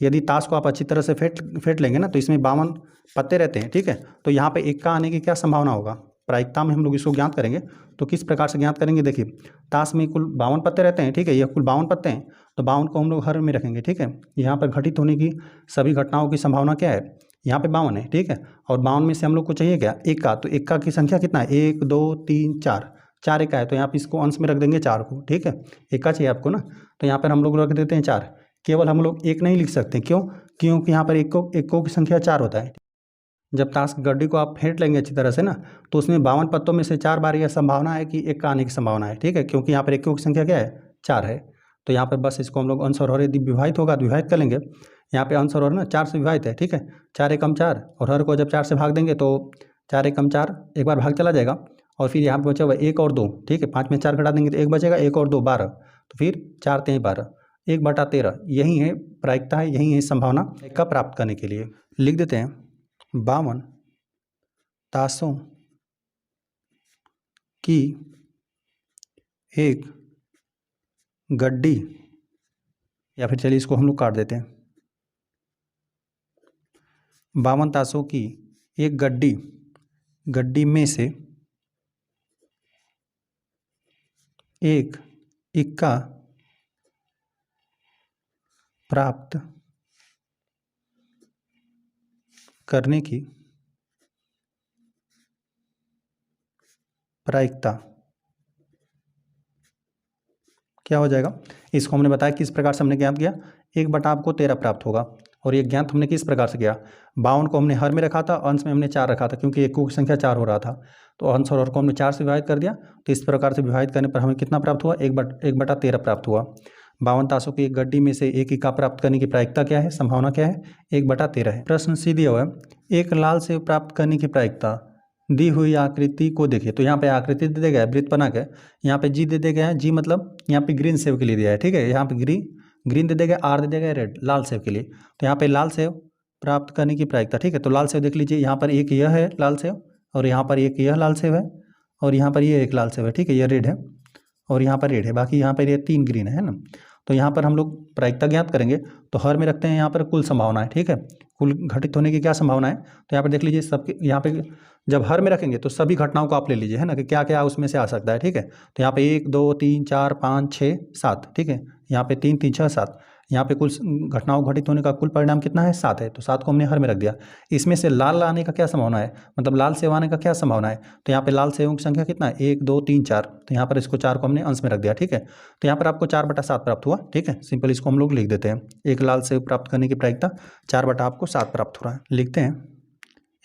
यदि ताश को आप अच्छी तरह से फेंट लेंगे ना तो इसमें 52 पत्ते रहते हैं, ठीक है। तो यहाँ पे एक का आने की क्या संभावना होगा, प्रायिकता में हम लोग इसको ज्ञात करेंगे। तो किस प्रकार से ज्ञात करेंगे, देखिए ताश में कुल 52 पत्ते रहते हैं, ठीक है, ये कुल 52 पत्ते हैं, तो 52 को हम लोग हर में रखेंगे, ठीक है। यहाँ पर घटित होने की सभी घटनाओं की संभावना क्या है, यहाँ पे 52 है, ठीक है। और 52 में से हम लोग को चाहिए क्या, एक का, तो एक का की संख्या कितना है, 1, 2, 3, 4, 4 एक का है, तो यहाँ पे इसको अंश में रख देंगे 4 को, ठीक है। एक का चाहिए आपको ना, तो यहाँ पर हम लोग रख देते हैं 4। केवल हम लोग 1 नहीं लिख सकते, क्यों, क्योंकि यहाँ पर एक को की संख्या 4 होता है। जब ताश की गड्डी को आप फेंट लेंगे अच्छी तरह से ना तो उसमें 52 पत्तों में से 4 बार यह संभावना है कि एक का आने की संभावना है, ठीक है, क्योंकि यहाँ पर एक की संख्या क्या है, 4 है। तो यहाँ पर बस इसको हम लोग अंश और हर यदि विभाजित होगा तो विभाजित कर लेंगे। यहाँ पे अंश और हर ना 4 से विभाजित है, ठीक है, 4 एकम 4, और हर को जब 4 से भाग देंगे तो 4 एकम 4, एक बार भाग चला जाएगा, और फिर यहाँ पर बचा हुआ 1 और 2, ठीक है, 5 में 4 घटा देंगे तो 1 बचेगा, 1 और 2 12, तो फिर 4 3 12, 1/13, यही है प्रायिकता है, यही है संभावना का प्राप्त करने के लिए। लिख देते हैं 52 ताशों की एक गड्डी, या फिर चलिए इसको हम लोग काट देते हैं, 52 ताशों की एक गड्डी में से एक इक्का प्राप्त करने की प्रायिकता क्या हो जाएगा, इसको हमने बताया किस प्रकार से हमने ज्ञात किया, 1 आपको 13 प्राप्त होगा। और ये ज्ञात हमने किस प्रकार से किया, 52 को हमने हर में रखा था, अंश में हमने 4 रखा था, क्योंकि एक की संख्या 4 हो रहा था, तो अंश और हर को हमने 4 से विभाजित कर दिया। तो इस प्रकार से विभाजित करने पर हमें कितना प्राप्त हुआ, 1/13 प्राप्त हुआ। 52 ताशों की एक गड्डी में से एक इक्का प्राप्त करने की प्रायिकता क्या है, संभावना क्या है, 1/13 है। प्रश्न सी दिया हुआ है, एक लाल सेब प्राप्त करने की प्रायिकता दी हुई आकृति को देखिए। तो यहाँ पे आकृति दे दिया गया है वृत्त बना के, यहाँ पे जी दे दिया गया है, जी मतलब यहाँ पे ग्रीन सेब के लिए दिया है, ठीक है, यहाँ पे ग्रीन दे दिया गया, आर दे दिया गया रेड, लाल सेब के लिए। तो यहाँ पे लाल सेब प्राप्त करने की प्रायिकता, ठीक है। तो लाल सेब देख लीजिए, यहाँ पर एक यह है लाल सेब, और यहाँ पर एक यह लाल सेब है, और यहाँ पर ये एक लाल सेब है, ठीक है, यह रेड है, और यहाँ पर रेड है, बाकी यहाँ पर ये 3 ग्रीन है ना। तो यहाँ पर हम लोग प्रायिकता ज्ञात करेंगे, तो हर में रखते हैं यहाँ पर कुल संभावना है, ठीक है, कुल घटित होने की क्या संभावना है। तो यहाँ पर देख लीजिए, सबके यहाँ पे जब हर में रखेंगे तो सभी घटनाओं को आप ले लीजिए, है ना, कि क्या क्या उसमें से आ सकता है, ठीक है। तो यहाँ पे 1 2 3 4 5 6 7, ठीक है, यहाँ पे 3 3 6 7, यहाँ पे कुल घटनाओं घटित होने का कुल परिणाम कितना है 7 है, तो 7 को हमने हर में रख दिया। इसमें से लाल आने का क्या संभावना है, मतलब लाल सेव आने का क्या संभावना है, तो यहाँ पे लाल सेवों की संख्या कितना है 1 2 3 4, तो यहाँ पर इसको 4 को हमने अंश में रख दिया। ठीक है, तो यहाँ पर आपको 4/7 प्राप्त हुआ। ठीक है, सिंपल इसको हम लोग लिख देते हैं। एक लाल सेव प्राप्त करने की प्रायिकता 4/7 प्राप्त हो रहा है। लिखते हैं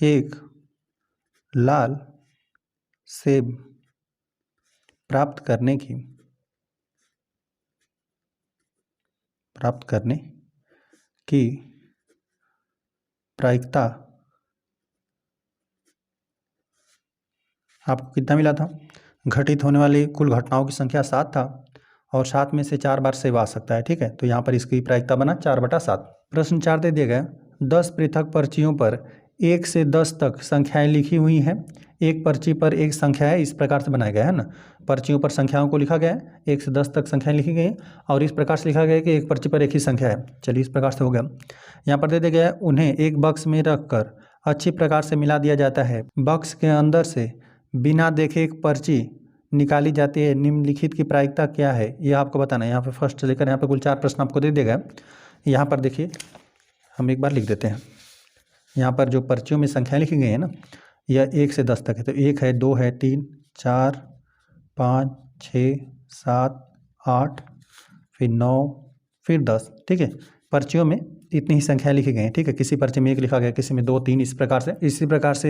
एक लाल सेब प्राप्त करने की प्रायिकता आपको कितना मिला था, घटित होने वाली कुल घटनाओं की संख्या 7 था और 7 में से 4 बार सेव आ सकता है। ठीक है, तो यहाँ पर इसकी प्रायिकता बना 4/7। प्रश्न 4 दे दिया गया 10 पृथक पर्चियों पर 1 से 10 तक संख्याएं लिखी हुई हैं। एक पर्ची पर एक संख्या है, इस प्रकार से बनाया गया है ना, पर्चियों पर संख्याओं को लिखा गया है, 1 से 10 तक संख्याएं लिखी गई हैं और इस प्रकार से लिखा गया है कि एक पर्ची पर एक ही संख्या है। चलिए इस प्रकार से हो गया। यहाँ पर दे दिया गया है उन्हें एक बक्स में रखकर अच्छी प्रकार से मिला दिया जाता है। बक्स के अंदर से बिना देखे एक पर्ची निकाली जाती है, निम्नलिखित की प्रायिकता क्या है, ये आपको बताना है। यहाँ पे फर्स्ट से लेकर यहाँ पे कुल 4 प्रश्न आपको दे देगा। यहाँ पर देखिए हम एक बार लिख देते हैं। यहाँ पर जो पर्चियों में संख्याएं लिखी गई है ना, यह 1 से 10 तक है, तो 1 है, 2 है, 3 4 5 6 7 8 फिर 9 फिर 10। ठीक है, पर्चियों में इतनी ही संख्या लिखी गई हैं। ठीक है, किसी पर्ची में 1 लिखा गया, किसी में 2 3, इस प्रकार से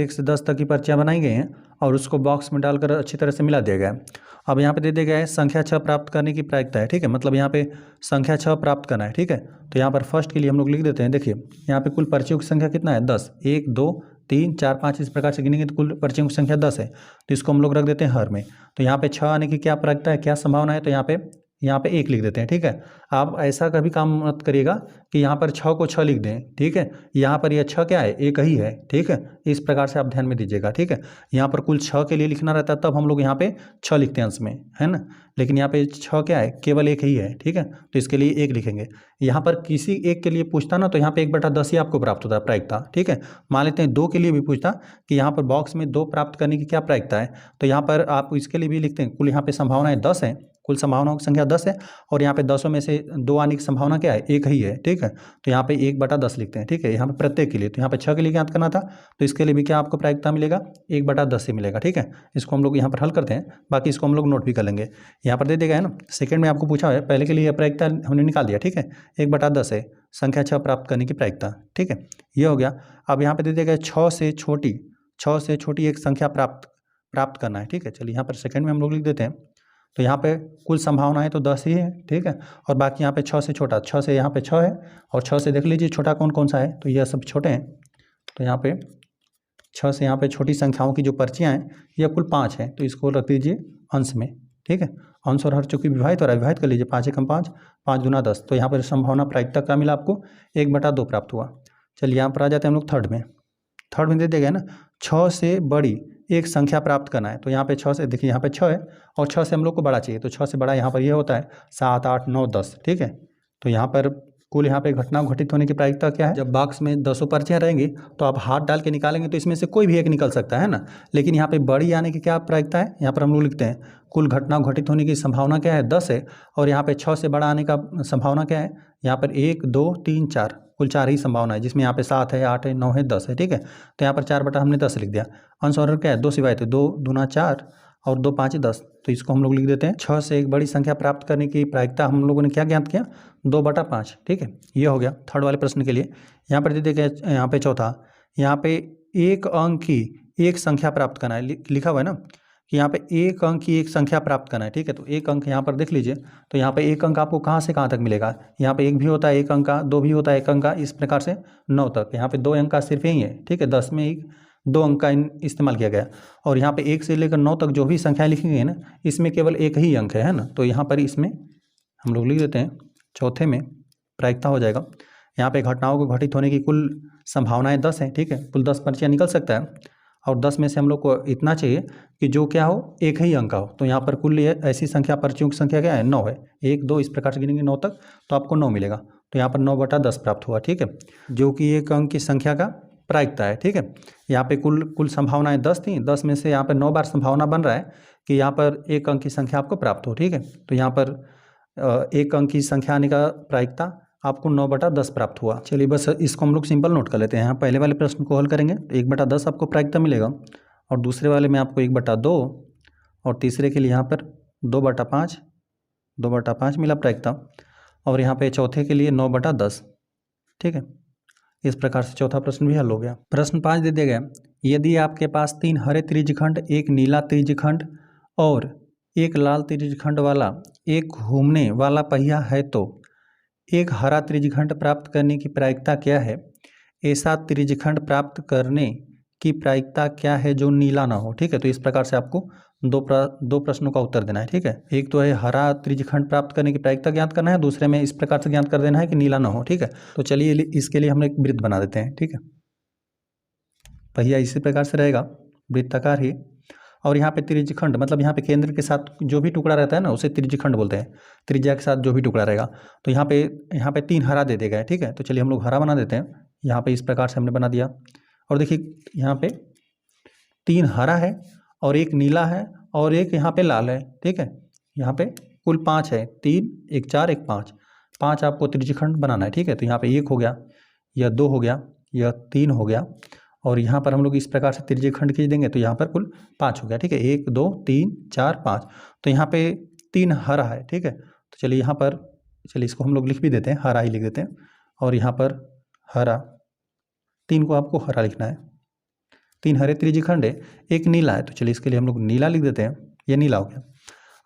1 से 10 तक की पर्चियाँ बनाई गई हैं और उसको बॉक्स में डालकर अच्छी तरह से मिला दिया गया है। अब यहाँ पे दे दिया गया है संख्या 6 प्राप्त करने की प्रायिकता है। ठीक है, मतलब यहाँ पे संख्या 6 प्राप्त करना है। ठीक है, तो यहाँ पर फर्स्ट के लिए हम लोग लिख देते हैं। देखिए यहाँ पे कुल पर्चियों की संख्या कितना है 10, 1 2 3 4 5, इस प्रकार से गिनेंगे तो कुल पर्चियों की संख्या 10 है, तो इसको हम लोग रख देते हैं हर में। तो यहाँ पे 6 आने की क्या प्रायिकता है, क्या संभावना है, तो यहाँ पे 1 लिख देते हैं। ठीक है, आप ऐसा कभी काम मत करिएगा कि यहाँ पर 6 को 6 लिख दें। ठीक है, यहाँ पर यह 6 क्या है, 1 ही है। ठीक है, इस प्रकार से आप ध्यान में दीजिएगा। ठीक है, यहाँ पर कुल 6 के लिए लिखना रहता है, तब हम लोग यहाँ पे 6 लिखते हैं अंश में, है ना, लेकिन यहाँ पे 6 क्या है, केवल 1 ही है। ठीक है, तो इसके लिए 1 लिखेंगे। यहाँ पर किसी एक के लिए पूछता ना, तो यहाँ पे 1/10 ही आपको प्राप्त होता है प्रायिकता। ठीक है, मान लेते हैं 2 के लिए भी पूछता कि यहाँ पर बॉक्स में 2 प्राप्त करने की क्या प्रायिकता है, तो यहाँ पर आप इसके लिए भी लिखते हैं। कुल यहाँ पे संभावनाएं 10 है, कुल संभावनाओं की संख्या 10 है और यहाँ पे 10 में से 2 आने की संभावना क्या है, 1 ही है। ठीक है, तो यहाँ पे 1/10 लिखते हैं। ठीक है, यहाँ पे प्रत्येक के लिए, तो यहाँ पे 6 के लिए ज्ञात करना था, तो इसके लिए भी क्या आपको प्रायिकता मिलेगा 1/10 से मिलेगा। ठीक है, इसको हम लोग यहाँ पर हल करते हैं, बाकी इसको हम लोग नोट भी कर लेंगे। यहाँ पर दे देगा है ना, सेकंड में आपको पूछा है, पहले के लिए प्रायिकता हमने निकाल दिया। ठीक है, 1/10 है संख्या 6 प्राप्त करने की प्रायिकता। ठीक है, ये हो गया। अब यहाँ पे दे देगा 6 से छोटी एक संख्या प्राप्त करना है। ठीक है, चलिए यहाँ पर सेकंड में हम लोग लिख देते हैं। तो यहाँ पे कुल संभावना है तो 10 ही है। ठीक है, और बाकी यहाँ पे 6 से छोटा, 6 से यहाँ पे 6 है और 6 से देख लीजिए छोटा कौन कौन सा है, तो यह सब छोटे हैं। तो यहाँ पे 6 से यहाँ पे छोटी संख्याओं की जो पर्चियाँ हैं यह कुल 5 हैं, तो इसको रख दीजिए अंश में। ठीक है, अंश और हर चूँकि विभाजित हो रहा है, विभाजित कर लीजिए, 5 एकम 5, 5 दूना 10, तो यहाँ पर संभावना प्रायिकता क्या मिला आपको 1/2 प्राप्त हुआ। चलिए यहाँ पर आ जाते हैं हम लोग थर्ड में दे देगा ना 6 से बड़ी एक संख्या प्राप्त करना है। तो यहाँ पे 6 से देखिए, यहाँ पे 6 है और 6 से हम लोग को बड़ा चाहिए, तो 6 से बड़ा यहाँ पर ये होता है 7 8 9 10। ठीक है, तो यहाँ पर कुल यहाँ पे घटना घटित होने की प्रायिकता क्या है, जब बॉक्स में 10 पर्चियाँ रहेंगी तो आप हाथ डाल के निकालेंगे तो इसमें से कोई भी एक निकल सकता है ना, लेकिन यहाँ पे बड़ी आने की क्या प्रायिकता है, यहाँ पर हम लोग लिखते हैं कुल घटना घटित होने की संभावना क्या है 10 है और यहाँ पे 6 से बड़ा आने का संभावना क्या है, यहाँ पर 1 2 3 4, कुल 4 ही संभावना है, जिसमें यहाँ पे 7 है 8 है 9 है 10 है। ठीक है, तो यहाँ पर 4 हमने 10 लिख दिया। अंश और क्या है 2 सिवाय, तो 2 दूना 4 और 2 5 10, तो इसको हम लोग लिख देते हैं 6 से एक बड़ी संख्या प्राप्त करने की प्रायिकता हम लोगों ने क्या ज्ञात किया 2/5। ठीक है, ये हो गया थर्ड वाले प्रश्न के लिए। यहाँ पर देखिए यहाँ पे चौथा, यहाँ पे एक अंक की एक संख्या प्राप्त करना है, लिखा हुआ है ना कि यहाँ पे एक अंक की एक संख्या प्राप्त करना है। ठीक है, तो एक अंक यहाँ पर देख लीजिए, तो यहाँ पे एक अंक आपको कहाँ से कहाँ तक मिलेगा, यहाँ पे 1 भी होता है एक अंक का, 2 भी होता है एक अंक का, इस प्रकार से 9 तक। यहाँ पे 2 अंक का सिर्फ यही है। ठीक है, 10 में 2 अंक का इस्तेमाल किया गया और यहाँ पे 1 से लेकर 9 तक जो भी संख्याएं लिखी गई है ना, इसमें केवल एक ही अंक है ना, तो यहाँ पर इसमें हम लोग लिख देते हैं चौथे में प्रायिकता हो जाएगा। यहाँ पे घटनाओं को घटित होने की कुल संभावनाएं 10 हैं। ठीक है, कुल 10 पर्चियाँ निकल सकता है और 10 में से हम लोग को इतना चाहिए कि जो क्या हो एक ही अंक का हो, तो यहाँ पर कुल ऐसी संख्या पर्चियों की संख्या क्या है 9 है, 1 2 इस प्रकार से गिनेंगे 9 तक, तो आपको 9 मिलेगा, तो यहाँ पर 9/10 प्राप्त हुआ। ठीक है, जो कि एक अंक की संख्या का प्रायिकता है। ठीक है, यहाँ पे कुल संभावनाएं 10 थी, 10 में से यहाँ पर 9 बार संभावना बन रहा है कि यहाँ पर एक अंक की संख्या आपको प्राप्त हो। ठीक है, तो यहाँ पर एक अंक की संख्या आने का प्रायिकता आपको 9/10 प्राप्त हुआ। चलिए बस इसको हम लोग सिंपल नोट कर लेते हैं। यहाँ पहले वाले प्रश्न को हल करेंगे तो 1/10 आपको प्रायिकता मिलेगा, और दूसरे वाले में आपको 1/2 और तीसरे के लिए यहाँ पर 2/5 मिला प्रायिकता, और यहाँ पे चौथे के लिए 9/10। ठीक है, इस प्रकार से चौथा प्रश्न भी हल हो गया। प्रश्न 5 दे दिया गया, यदि आपके पास 3 हरे त्रिज्यखंड, एक नीला त्रिज्यखंड और एक लाल त्रिज्यखंड वाला एक घूमने वाला पहिया है तो एक हरा त्रिज्यखंड प्राप्त करने की प्रायिकता क्या है? ऐसा त्रिज्यखंड प्राप्त करने की प्रायिकता क्या है जो नीला ना हो? ठीक है, तो इस प्रकार से आपको दो प्रश्नों का उत्तर देना है। ठीक है, एक तो है हरा त्रिज्यखंड प्राप्त करने की प्रायिकता ज्ञात करना है, दूसरे में इस प्रकार से ज्ञात कर देना है कि नीला ना हो। ठीक है, तो चलिए इसके लिए हम एक वृत्त बना देते हैं। ठीक है, पहिया इसी प्रकार से रहेगा, वृत्ताकार ही, और यहाँ पे त्रिज्यखंड मतलब यहाँ पे केंद्र के साथ जो भी टुकड़ा रहता है ना उसे त्रिज्यखंड बोलते हैं। त्रिज्या के साथ जो भी टुकड़ा रहेगा, तो यहाँ पे 3 हरा दे देगा। ठीक है, तो चलिए हम लोग हरा बना देते हैं। यहाँ पे इस प्रकार से हमने बना दिया, और देखिए यहाँ पे 3 हरा है और एक नीला है और एक यहाँ पे लाल है। ठीक है, यहाँ पे कुल 5 है, 3 1 4 1 5 आपको त्रिज्यखंड बनाना है। ठीक है, तो यहाँ पे 1 हो गया, यह 2 हो गया, यह 3 हो गया, और यहाँ पर हम लोग इस प्रकार से त्रिज्यखंड खींच देंगे तो यहाँ पर कुल 5 हो गया। ठीक है, 1 2 3 4 5, तो यहाँ पे 3 हरा है। ठीक है, तो चलिए यहाँ पर इसको हम लोग लिख भी देते हैं, हरा ही लिख देते हैं, और यहाँ पर हरा 3 को आपको हरा लिखना है। 3 हरे त्रिज्यखंड है, एक नीला है, तो चलिए इसके लिए हम लोग नीला लिख देते हैं, ये नीला हो गया,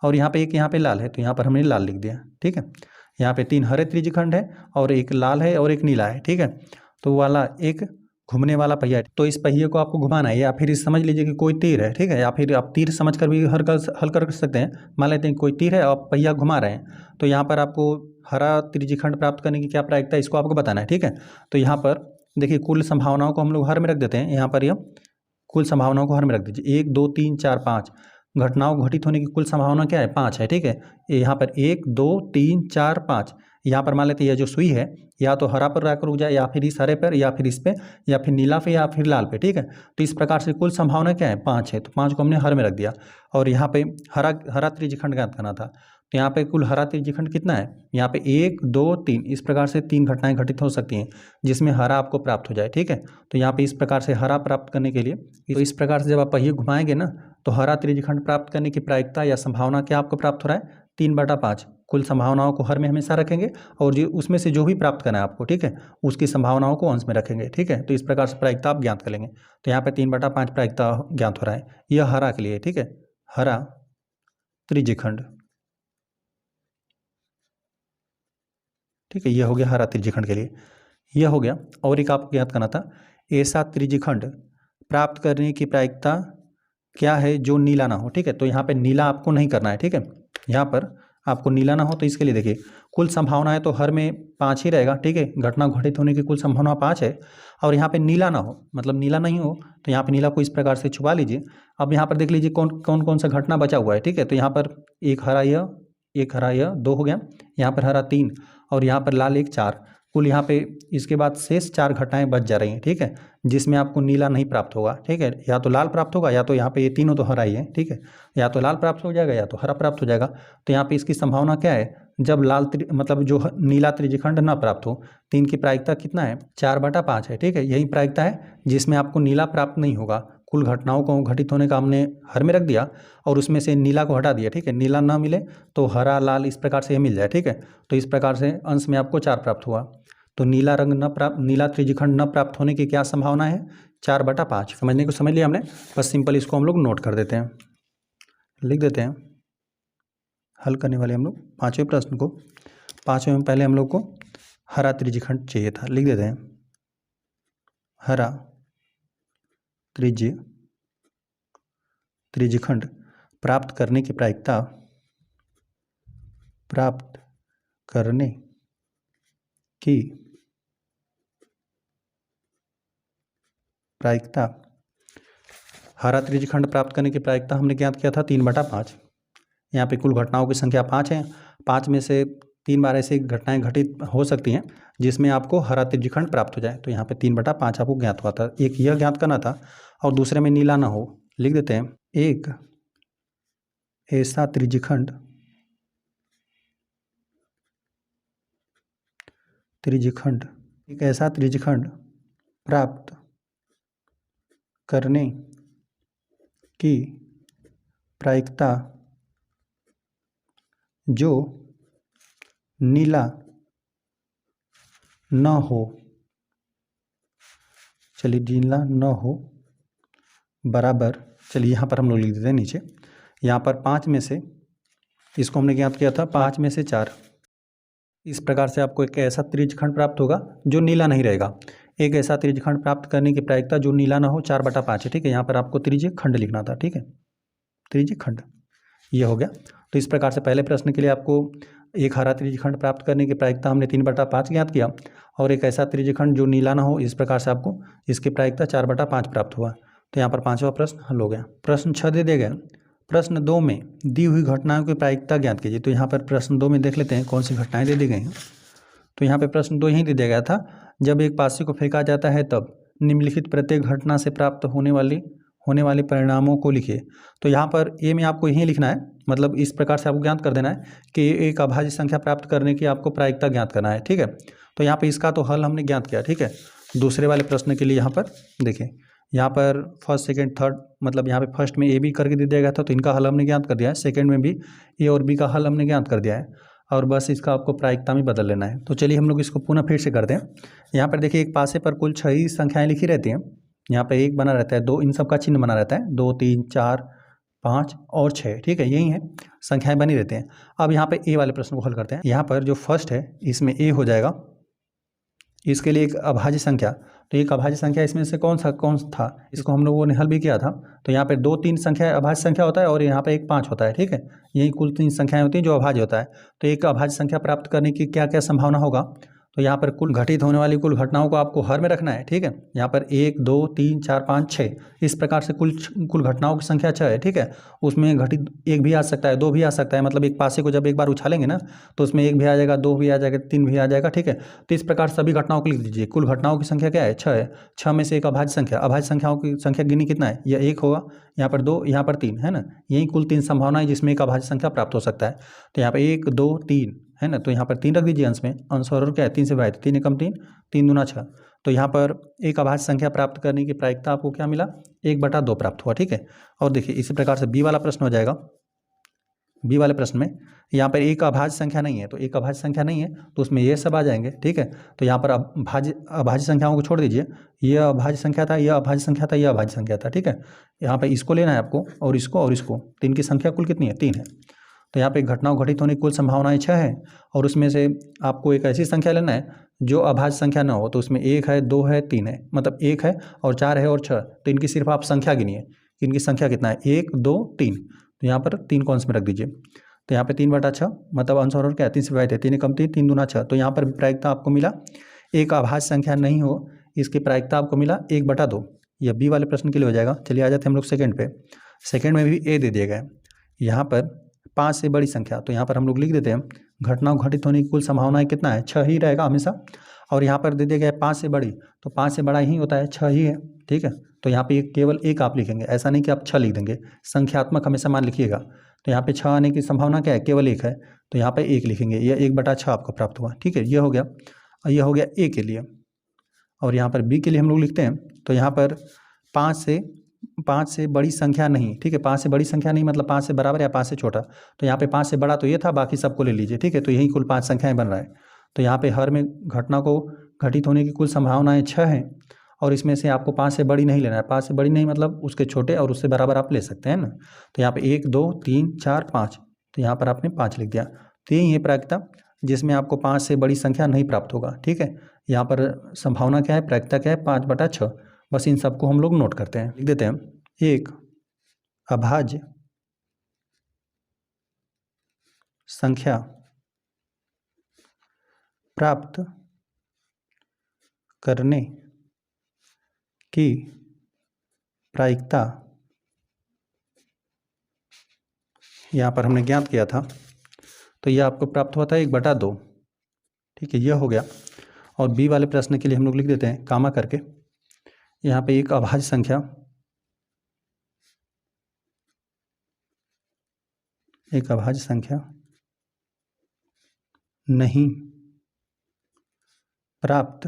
और यहाँ पे एक यहाँ पे लाल है तो यहाँ पर हमने लाल लिख दिया। ठीक है, यहाँ पे 3 हरे त्रिज्यखंड है और एक लाल है और एक नीला है। ठीक है, तो वाला एक घूमने वाला पहिया है, तो इस पहिए को आपको घुमाना है, या फिर इस समझ लीजिए कि कोई तीर है। ठीक है, या फिर आप तीर समझ कर भी हल कर सकते हैं। मान लेते हैं कोई तीर है और आप पहिया घुमा रहे हैं, तो यहाँ पर आपको हरा त्रिज्यखंड प्राप्त करने की क्या प्रायिकता है इसको आपको बताना है। ठीक है, तो यहाँ पर देखिए कुल संभावनाओं को हम लोग हर में रख देते हैं। यहाँ पर यह कुल संभावनाओं को हर में रख दीजिए, 1 2 3 4 5 घटनाओं घटित होने की कुल संभावना क्या है? 5 है। ठीक है, यहाँ पर 1 2 3 4 5, यहाँ पर मान लेते हैं यह जो सुई है या तो हरा पर आकर रुक जाए, या फिर इस हरे पर, या फिर इस पे, या फिर नीला पे, या फिर लाल पे। ठीक है, तो इस प्रकार से कुल संभावना क्या है? 5 है, तो 5 को हमने हर में रख दिया, और यहाँ पे हरा त्रिज्यखंड ज्ञात करना था, तो यहाँ पे कुल हरा त्रिज्यखंड कितना है? यहाँ पे 1 2 3, इस प्रकार से 3 घटनाएं घटित हो सकती हैं जिसमें हरा आपको प्राप्त हो जाए। ठीक है, तो यहाँ पे इस प्रकार से हरा प्राप्त करने के लिए, तो इस प्रकार से जब आप पहिए घुमाएंगे ना तो हरा त्रिज्यखंड प्राप्त करने की प्रायिकता या संभावना क्या आपको प्राप्त हो रहा है? 3/5। कुल संभावनाओं को हर में हमेशा रखेंगे, और जो उसमें से जो भी प्राप्त करना है आपको, ठीक है, उसकी संभावनाओं को अंश में रखेंगे। ठीक है, तो इस प्रकार से प्रायिकता आप ज्ञात कर लेंगे। तो यहाँ पे 3/5 प्रायिकता ज्ञात हो रहा है, यह हरा के लिए। ठीक है, हरा त्रिज्यखंड। ठीक है, यह हो गया हरा त्रिज्यखंड के लिए, यह हो गया। और एक आपको ज्ञात करना था, ऐसा त्रिज्यखंड प्राप्त करने की प्रायिकता क्या है जो नीला ना हो। ठीक है, तो यहाँ पे नीला आपको नहीं करना है। ठीक है, यहाँ पर आपको नीला ना हो, तो इसके लिए देखिए कुल संभावना है तो हर में 5 ही रहेगा। ठीक है, घटना घटित होने की कुल संभावना 5 है, और यहाँ पे नीला ना हो मतलब नीला नहीं हो, तो यहाँ पे नीला को इस प्रकार से छुपा लीजिए। अब यहाँ पर देख लीजिए कौन सा घटना बचा हुआ है। ठीक है, तो यहाँ पर एक हरा यह 2 हो गया, यहाँ पर हरा 3, और यहाँ पर लाल 1 4, कुल यहाँ पे इसके बाद शेष 4 घटनाएं बच जा रही हैं। ठीक है, जिसमें आपको नीला नहीं प्राप्त होगा। ठीक है, या तो लाल प्राप्त होगा, या तो यहाँ पे ये तीनों तो हरा ही है। ठीक है, या तो लाल प्राप्त हो जाएगा या तो हरा प्राप्त हो जाएगा। तो यहाँ पे इसकी संभावना क्या है? जब मतलब जो नीला त्रिज्यखंड ना प्राप्त हो, 3 की प्रायिकता कितना है? 4/5 है। ठीक है, यही प्रायिकता है जिसमें आपको नीला प्राप्त नहीं होगा। कुल घटनाओं को घटित होने का हमने हर में रख दिया, और उसमें से नीला को हटा दिया। ठीक है, नीला ना मिले तो हरा लाल इस प्रकार से ये मिल जाए। ठीक है, तो इस प्रकार से अंश में आपको 4 प्राप्त हुआ। तो नीला त्रिज्यखंड न प्राप्त होने की क्या संभावना है? 4/5। समझने को समझ लिया हमने, बस सिंपल इसको हम लोग नोट कर देते हैं, लिख देते हैं। हल करने वाले हम लोग 5वें प्रश्न को, 5वें में पहले हम लोग को हरा त्रिज्यखंड चाहिए था, लिख देते हैं हरा त्रिज्यखंड प्राप्त करने की प्रायिकता हरा त्रिज्यखंड प्राप्त करने की प्रायिकता हमने ज्ञात किया था 3/5। यहाँ पे कुल घटनाओं की संख्या 5 है, 5 में से 3 बार ऐसी घटनाएं घटित हो सकती हैं जिसमें आपको हरा त्रिज्यखंड प्राप्त हो जाए। तो यहाँ पे 3/5 आपको ज्ञात हुआ था। एक यह ज्ञात करना था, और दूसरे में नीला ना हो, लिख देते हैं एक ऐसा त्रिज्यखंड त्रिज्यखंड, एक ऐसा त्रिज्यखंड प्राप्त करने की प्रायिकता जो नीला न हो, चलिए नीला न हो, बराबर, चलिए यहाँ पर हम लोग लिख देते हैं नीचे, यहाँ पर 5 में से, इसको हमने ज्ञात किया था 5 में से 4। इस प्रकार से आपको एक ऐसा त्रिज्यखंड प्राप्त होगा जो नीला नहीं रहेगा। एक ऐसा त्रिज्यखंड प्राप्त करने की प्रायिकता जो नीला ना हो 4/5 है। ठीक है, यहाँ पर आपको त्रिज्यखंड लिखना था। ठीक है, त्रिज्यखंड ये हो गया। तो इस प्रकार से पहले प्रश्न के लिए आपको एक हरा त्रिज्यखंड प्राप्त करने की प्रायिकता हमने 3/5 ज्ञात किया, और एक ऐसा त्रिज्यखंड जो नीला ना हो, इस प्रकार से आपको इसकी प्रायिकता 4/5 प्राप्त हुआ। तो यहाँ पर 5वां प्रश्न हल हो गया। प्रश्न 6 दे दिया गया। प्रश्न 2 में दी हुई घटनाओं की प्रायिकता ज्ञात कीजिए। तो यहाँ पर प्रश्न 2 में देख लेते हैं कौन सी घटनाएं दे दी गई हैं। तो यहाँ पे प्रश्न 2 यही दे दिया गया था, जब एक पासे को फेंका जाता है तब निम्नलिखित प्रत्येक घटना से प्राप्त होने वाले परिणामों को लिखिए। तो यहाँ पर ए में आपको यही लिखना है, मतलब इस प्रकार से आपको ज्ञात कर देना है कि एक अभाज्य संख्या प्राप्त करने की आपको प्रायिकता ज्ञात करना है। ठीक है, तो यहाँ पे इसका तो हल हमने ज्ञात किया। ठीक है, दूसरे वाले प्रश्न के लिए यहाँ पर देखिए, यहाँ पर फर्स्ट सेकंड थर्ड, मतलब यहाँ पे फर्स्ट में ए बी करके दे दिया गया था, तो इनका हल हमने ज्ञात कर दिया है। सेकंड में भी ए और बी का हल हमने ज्ञात कर दिया है, और बस इसका आपको प्रायिकता में बदल लेना है। तो चलिए हम लोग इसको पुनः फिर से करते हैं। यहाँ पर देखिए, एक पासे पर कुल 6 ही संख्याएँ लिखी रहती हैं। यहाँ पे 1 बना रहता है, 2 इन सब का चिन्ह बना रहता है, 2 3 4 5 और 6। ठीक है, यही है, संख्याएँ बनी रहती हैं। अब यहाँ पे ए वाले प्रश्न को हल करते हैं। यहाँ पर जो फर्स्ट है इसमें ए हो जाएगा, इसके लिए एक अभाज्य संख्या, तो एक अभाज्य संख्या इसमें से कौन था, इसको हम लोगों ने हल भी किया था। तो यहाँ पे 2 3 संख्या अभाज्य संख्या होता है, और यहाँ पे एक 5 होता है। ठीक है, यही कुल 3 संख्याएं होती हैं जो अभाज्य होता है। तो एक अभाज्य संख्या प्राप्त करने की क्या क्या संभावना होगा, तो यहाँ पर कुल घटित होने वाली कुल घटनाओं को आपको हर में रखना है। ठीक है, यहाँ पर 1 2 3 4 5 6 इस प्रकार से कुल घटनाओं की संख्या 6 है। ठीक है, उसमें घटित 1 भी आ सकता है, 2 भी आ सकता है, मतलब एक पासे को जब एक बार उछालेंगे ना, तो उसमें 1 भी आ जाएगा, 2 भी आ जाएगा, 3 भी आ जाएगा। ठीक है, तो इस प्रकार सभी घटनाओं को लिख दीजिए। कुल घटनाओं की संख्या क्या है, 6 है। 6 में से एक अभाज्य संख्या, अभाज्य संख्याओं की संख्या गिनी कितना है, यह 1 होगा, यहाँ पर 2, यहाँ पर 3 है ना, यही कुल 3 संभावनाएं जिसमें एक अभाज्य संख्या प्राप्त हो सकता है। तो यहाँ पर 1 2 3 है ना, तो यहाँ पर 3 रख दीजिए अंश में, अंश और क्या है, 3 से भाग, 3 एकम 3, 3 दूना 6। तो यहाँ पर एक अभाज्य संख्या प्राप्त करने की प्रायिकता आपको क्या मिला, 1/2 प्राप्त हुआ। ठीक है, और देखिए इसी प्रकार से बी वाला प्रश्न हो जाएगा। बी वाले प्रश्न में यहाँ पर एक अभाज्य संख्या नहीं है, तो एक अभाज्य संख्या नहीं है तो उसमें ये सब आ जाएंगे। ठीक है, तो यहाँ पर अभाज्य संख्याओं को छोड़ दीजिए, यह अभाज्य संख्या था, यह अभाज्य संख्या था, यह अभाज्य संख्या था। ठीक है, यहाँ पर इसको लेना है आपको, और इसको, तो इनकी संख्या कुल कितनी है, 3 है। तो यहाँ पे घटनाओं घटित होने की कुल संभावनाएं 6 है, और उसमें से आपको एक ऐसी संख्या लेना है जो अभाज्य संख्या ना हो। तो उसमें 1 है, 2 है, 3 है, मतलब 1 है और 4 है और 6, तो इनकी सिर्फ आप संख्या गिनिए, इनकी संख्या कितना है, 1 2 3। तो यहाँ पर 3 को अंश में रख दीजिए। तो यहाँ पे 3/6, मतलब अंश और क्या है, 3 से विभाजित है, 3 एकम 3, 3 दूना 6। तो यहाँ पर प्रायिकता आपको मिला, एक अभाज्य संख्या नहीं हो, इसकी प्रायिकता आपको मिला 1/2। यह बी वाले प्रश्न के लिए हो जाएगा। चलिए आ जाते हैं हम लोग सेकंड पे। सेकंड में भी ए दे दिया गया है, यहाँ पर 5 से बड़ी संख्या, तो यहाँ पर हम लोग लिख देते हैं घटनाओं घटित होने की कुल संभावनाएं कितना है, 6 ही रहेगा हमेशा। और यहाँ पर दे दिया गया है 5 से बड़ी, तो 5 से बड़ा ही होता है, 6 ही है। ठीक है, तो यहाँ पे केवल एक आप लिखेंगे, ऐसा नहीं कि आप 6 लिख देंगे, संख्यात्मक हमेशा मान लिखिएगा। तो यहाँ पे 6 आने की संभावना क्या है, केवल 1 है, तो यहाँ पे 1 लिखेंगे, यह 1/6 आपको प्राप्त हुआ। ठीक है, ये हो गया, और यह हो गया ए के लिए। और यहाँ पर बी के लिए हम लोग लिखते हैं, तो यहाँ पर 5 से बड़ी संख्या नहीं। ठीक है, 5 से बड़ी संख्या नहीं मतलब 5 से बराबर या 5 से छोटा। तो यहाँ पे 5 से बड़ा तो ये था, बाकी सबको ले लीजिए। ठीक है, तो यही कुल 5 संख्याएं बन रहा है। तो यहाँ पे हर में घटना को घटित होने की कुल संभावनाएं 6 हैं, और इसमें से आपको 5 से बड़ी नहीं लेना है। 5 से बड़ी नहीं मतलब उसके छोटे और उससे बराबर आप ले सकते हैं ना। तो यहाँ पे 1 2 3 4 5, तो यहाँ पर आपने 5 लिख दिया। तो यही है प्रायिकता जिसमें आपको 5 से बड़ी संख्या नहीं प्राप्त होगा। ठीक है, यहाँ पर संभावना क्या है, प्रायिकता क्या है, 5/6। बस इन सबको हम लोग नोट करते हैं, लिख देते हैं। एक अभाज्य संख्या प्राप्त करने की प्रायिकता, यहाँ पर हमने ज्ञात किया था, तो यह आपको प्राप्त हुआ था 1/2। ठीक है, यह हो गया। और बी वाले प्रश्न के लिए हम लोग लिख देते हैं कामा करके, यहाँ पे एक अभाज्य संख्या नहीं प्राप्त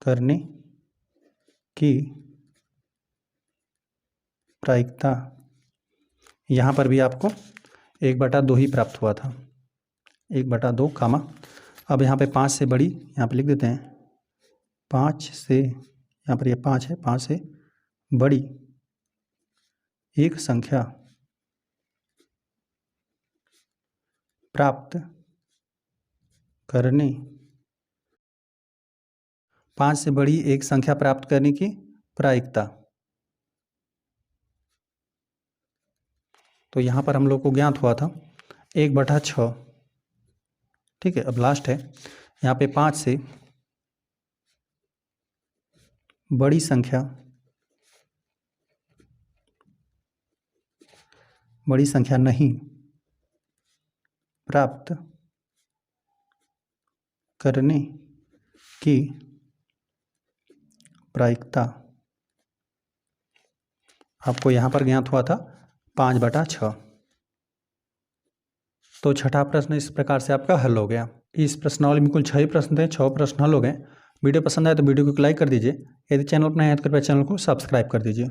करने की प्रायिकता, यहाँ पर भी आपको 1/2 ही प्राप्त हुआ था, 1/2 कामा। अब यहाँ पे 5 से बड़ी, यहाँ पे लिख देते हैं 5 से, यहाँ पर ये 5 है, 5 से बड़ी एक संख्या प्राप्त करने, 5 से बड़ी एक संख्या प्राप्त करने की प्रायिकता। तो यहाँ पर हम लोग को ज्ञात हुआ था 1/6। ठीक है, अब लास्ट है यहाँ पे 5 से बड़ी संख्या नहीं प्राप्त करने की प्रायिकता। आपको यहाँ पर ज्ञात हुआ था 5/6। तो छठा प्रश्न इस प्रकार से आपका हल हो गया। इस प्रश्नावली में कुल 6 ही प्रश्न थे, 6 प्रश्न हल हो गए। वीडियो पसंद आए तो वीडियो को लाइक कर दीजिए। यदि चैनल पर नए हैं तो कृपया चैनल को सब्सक्राइब कर दीजिए।